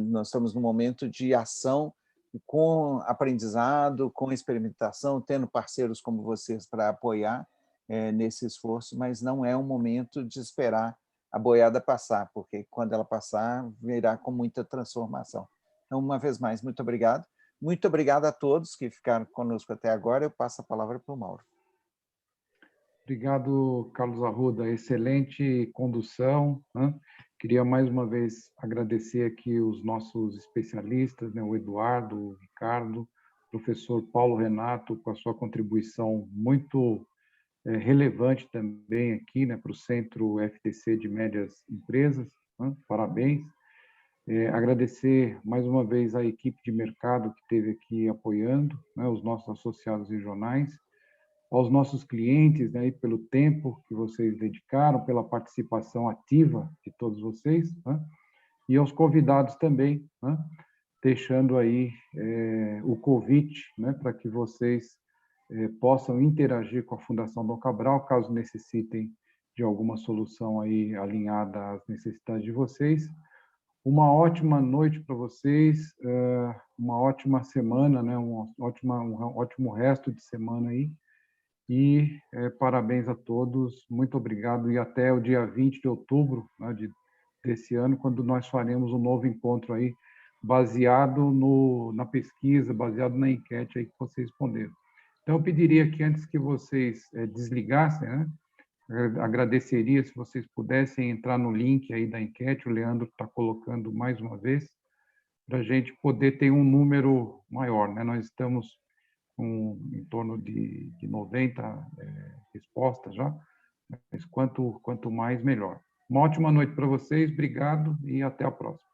Nós estamos num momento de ação com aprendizado, com experimentação, tendo parceiros como vocês para apoiar nesse esforço, mas não é um momento de esperar a boiada passar, porque quando ela passar, virá com muita transformação. Então, uma vez mais, muito obrigado. Muito obrigado a todos que ficaram conosco até agora. Eu passo a palavra para o Mauro. Obrigado, Carlos Arruda. Excelente condução, né? Queria mais uma vez agradecer aqui os nossos especialistas, né? O Eduardo, o Ricardo, o professor Paulo Renato, com a sua contribuição muito relevante também aqui, né, para o Centro FTC de Médias Empresas, né? Parabéns. Agradecer mais uma vez a equipe de mercado que esteve aqui apoiando, né, os nossos associados regionais, aos nossos clientes, né, pelo tempo que vocês dedicaram, pela participação ativa de todos vocês, né, e aos convidados também, né, deixando aí o convite, né, para que vocês possam interagir com a Fundação Dom Cabral, caso necessitem de alguma solução aí alinhada às necessidades de vocês. Uma ótima noite para vocês, uma ótima semana, né? um ótimo resto de semana aí. E parabéns a todos, muito obrigado. E até o dia 20 de outubro, né, desse ano, quando nós faremos um novo encontro aí, baseado na pesquisa, baseado na enquete aí que vocês responderam. Então, eu pediria que antes que vocês desligassem, né, agradeceria se vocês pudessem entrar no link aí da enquete, o Leandro está colocando mais uma vez, para a gente poder ter um número maior, né? Nós estamos com em torno de 90 respostas já, mas quanto mais, melhor. Uma ótima noite para vocês, obrigado e até a próxima.